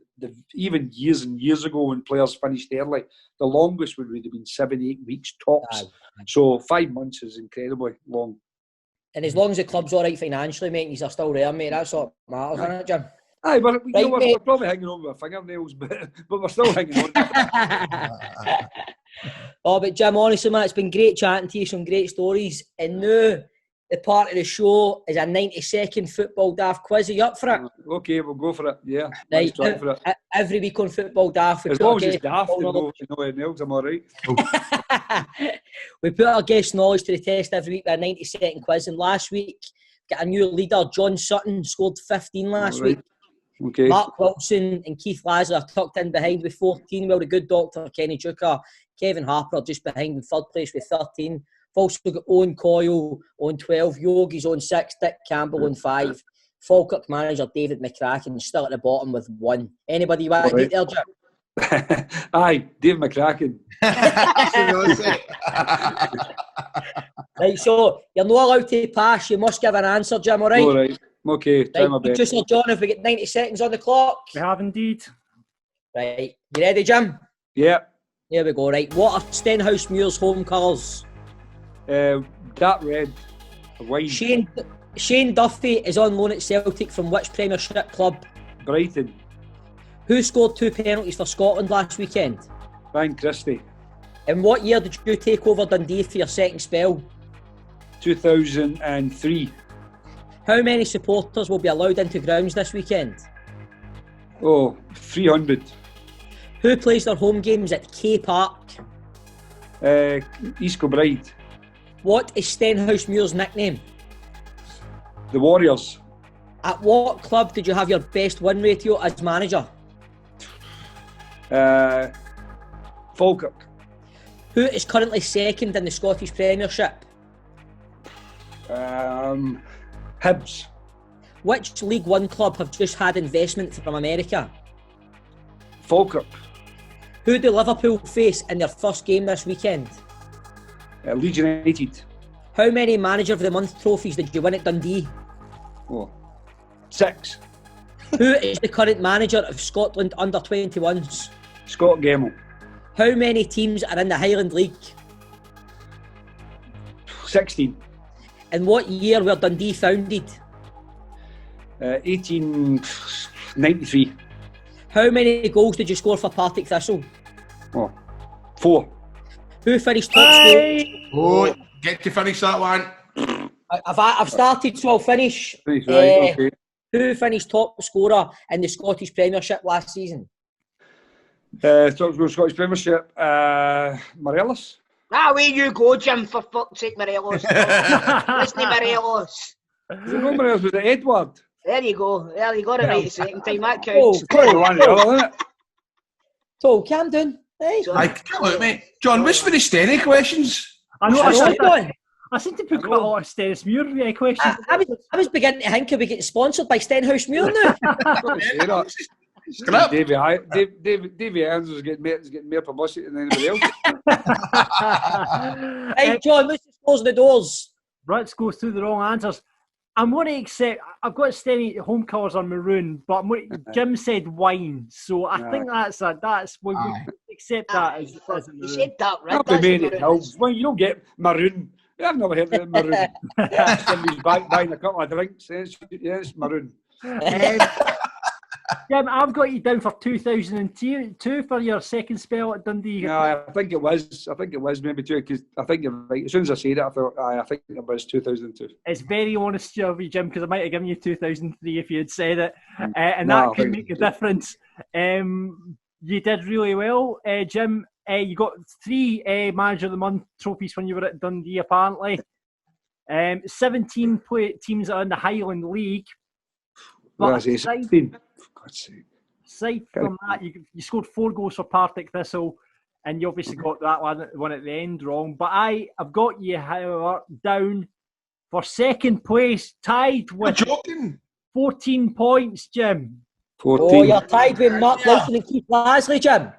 even years and years ago when players finished early, the longest would have been 7-8 weeks tops. So 5 months is incredibly long. And as long as the club's all right financially, mate, and you're still there, mate, that's what matters, isn't it, Jim? Aye, but we're probably hanging on with our fingernails, but we're still hanging on. Oh, but Jim, honestly, man, it's been great chatting to you, some great stories. And now, the part of the show is a 90-second football daft quiz. Are you up for it? Okay, we'll go for it, yeah. Right, Let's try for it. Every week on Football Daft. As long as it's daft and no anything else, I'm all right. We put our guest knowledge to the test every week with a 90-second quiz. And last week, got a new leader, John Sutton, scored 15 last week. Okay. Mark Wilson and Keith Lazar are tucked in behind with 14, while the good doctor, Kenny Duker, Kevin Harper just behind in third place with 13. We've also got Owen Coyle on 12, Yogi's on 6, Dick Campbell on 5, Falkirk manager David McCracken still at the bottom with 1. Anybody you want to get there, Jim? Aye, Dave McCracken. Right, so you're not allowed to pass, you must give an answer, Jim, all right? All right, okay, try my best. Producer John, if we get 90 seconds on the clock. We have indeed. Right, you ready, Jim? Yeah. Here we go, right. What are Stenhousemuir's home colours? Dark red, white. Shane Duffy is on loan at Celtic from which Premiership club? Brighton. Who scored 2 penalties for Scotland last weekend? Ryan Christie. In what year did you take over Dundee for your second spell? 2003. How many supporters will be allowed into grounds this weekend? 300. Who plays their home games at K Park? East Kilbride. What is Stenhousemuir's nickname? The Warriors. At what club did you have your best win ratio as manager? Falkirk. Who is currently second in the Scottish Premiership? Hibs. Which League One club have just had investment from America? Falkirk. Who do Liverpool face in their first game this weekend? Leeds United. How many Manager of the Month trophies did you win at Dundee? 6. Who is the current manager of Scotland under-21s? Scott Gemmell. How many teams are in the Highland League? 16. In what year were Dundee founded? 1893. How many goals did you score for Partick Thistle? 4. Who finished top scorer? Get to finish that one. I've started, so I'll finish. Right, okay. Who finished top scorer in the Scottish Premiership last season? Scottish Premiership, Morelos. Away you go, Jim, for fuck's sake, Morelos. Listen to Morelos. Was it not Morelos, was it Edward? There you go. There you got it right the second time. That counts. So, Camden. Hey. I can't look, mate. John, what's for the Stenny questions? I know. I seem to put quite a lot of Stenhousemuir questions. I was beginning to think of we getting sponsored by Stenhousemuir now. Davy Irons is getting more publicity than anybody else. Hey, John, let's just close the doors. Let's go through the wrong answers. I'm going to accept. I've got Stenny home colours are maroon, but Jim said wine, so I think that's we accept that as a You maroon. said that, right? That'll be made it helps. Well, you don't get maroon. I've never heard of maroon. Somebody's buying a couple of drinks. Yes, maroon. Jim, I've got you down for 2002 for your second spell at Dundee. No, I think it was maybe two, because I think you're right. As soon as I said it, I thought, I think it was 2002. It's very honest of you, Jim, because I might have given you 2003 if you had said it, and that could make a difference. You did really well, Jim. You got 3 Manager of the Month trophies when you were at Dundee, apparently. 17 teams are in the Highland League. But aside from that, you scored 4 goals for Partick Thistle, and you obviously got that one at the end wrong. But I have got you, however, down for second place, tied with 14 points, Jim. 14. Oh, you're tied with Mark Wilson and Keith Lasley, Jim.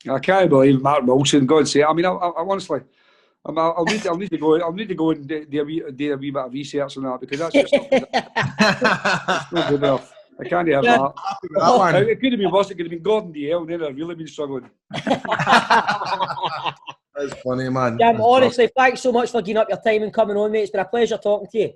I can't believe Mark Wilson. God sake! I mean, I honestly, I'll need to go and do a wee bit of research on that, because that's just not good enough. I can't have that. It could have been worse. It could have been Gordon DL, and then I've really been struggling. That's funny, man. Jim, honestly, thanks so much for giving up your time and coming on, mate. It's been a pleasure talking to you.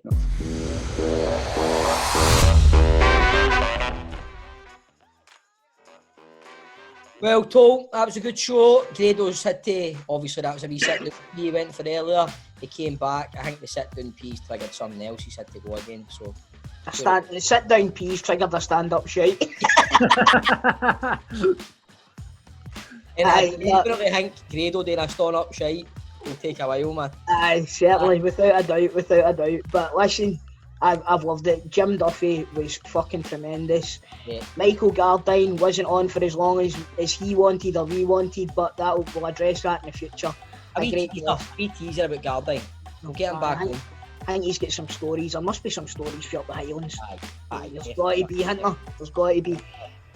Well, Tol, that was a good show. Grado's had to, obviously that was a wee sit-down he went for earlier. He came back. I think the sit-down piece triggered something else. He's had to go again. So the sit-down piece triggered a stand-up shite. And I definitely think Grado doing a stand-up shite will take a while, man. Aye, certainly, without a doubt. But listen, I've loved it. Jim Duffy was fucking tremendous. Yeah. Michael Gardyne wasn't on for as long as he wanted or we wanted, but we'll address that in the future. A wee teaser about Gardyne. We'll get him back home. I think he's got some stories. There must be some stories for up the Highlands. Aye, there's got to be, Hunter. There's got to be.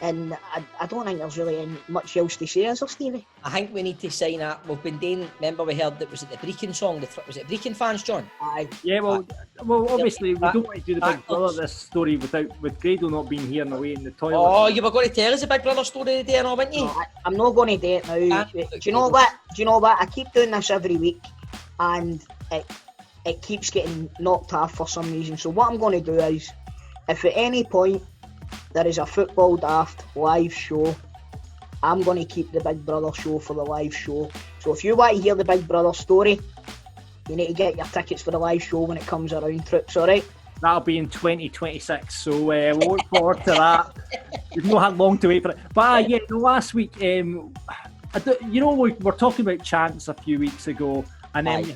And I don't think there's really much else to say, is there, Stevie? I think we need to sign that. We've been doing, remember we heard that, was it the Brecon song? Was it Brecon fans, John? Aye. Yeah, well, obviously we don't want to do the Big Brother this story with Grado not being here and away in the toilet. Oh, you were going to tell us the Big Brother story today, no, weren't you? No, I'm not going to do it now. Do you know what? I keep doing this every week, and it keeps getting knocked off for some reason. So what I'm going to do is, if at any point there is a Football Daft live show, I'm going to keep the Big Brother show for the live show. So if you want to hear the Big Brother story, you need to get your tickets for the live show when it comes around, Troops, alright? That'll be in 2026, so we'll look forward to that. We've not had long to wait for it. But last week, we were talking about chants a few weeks ago, and then we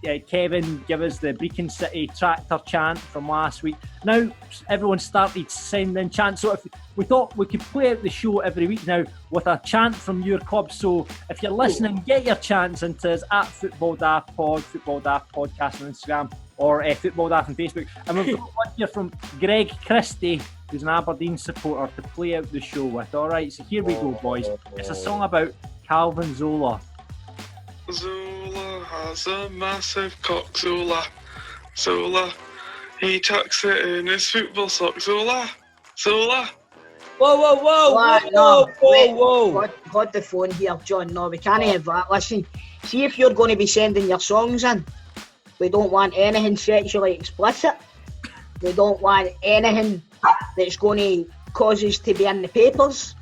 had Kevin give us the Brecon City tractor chant from last week. Now everyone started sending chants, so if we thought we could play out the show every week now with a chant from your club. So if you're listening, get your chants into us at Football Daft Pod, Football Daft Podcast on Instagram, or Football Daft on Facebook. And we've got one here from Greg Christie, who's an Aberdeen supporter, to play out the show with. Alright, so here we go, boys. It's a song about Calvin Zola. Zola has a massive cock, Zola. Zola, he tucks it in his football sock, Zola. Zola. Whoa. Got the phone here, John. No, we can't have that. Listen, see if you're going to be sending your songs in, we don't want anything sexually explicit. We don't want anything that's going to cause us to be in the papers.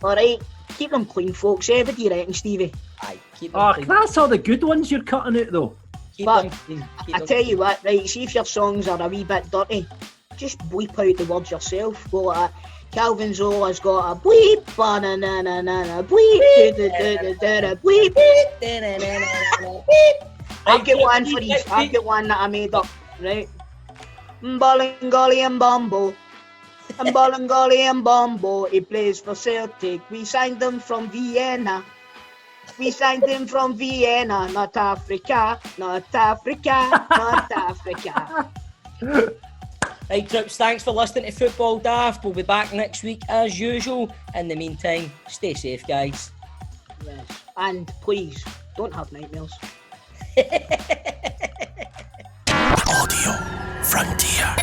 Alright? Keep them clean, folks. What do you reckon, Stevie? Aye, keep them clean. That's all the good ones you're cutting out, though. I tell you what, right, see if your songs are a wee bit dirty, just bleep out the words yourself. Go like that. Calvin Zola's got a bleep, ba-na-na-na-na-na, bleep, da-da-da-da-da, bleep. I'll get one for these. I'll get one that I made up, right? Mbalingoli and Bumbo. And Bombo, he plays for Celtic. We signed him from Vienna. Not Africa. Right, Troops, thanks for listening to Football Daft. We'll be back next week as usual. In the meantime, stay safe, guys. Yes, and please, don't have nightmares. Audio Frontier.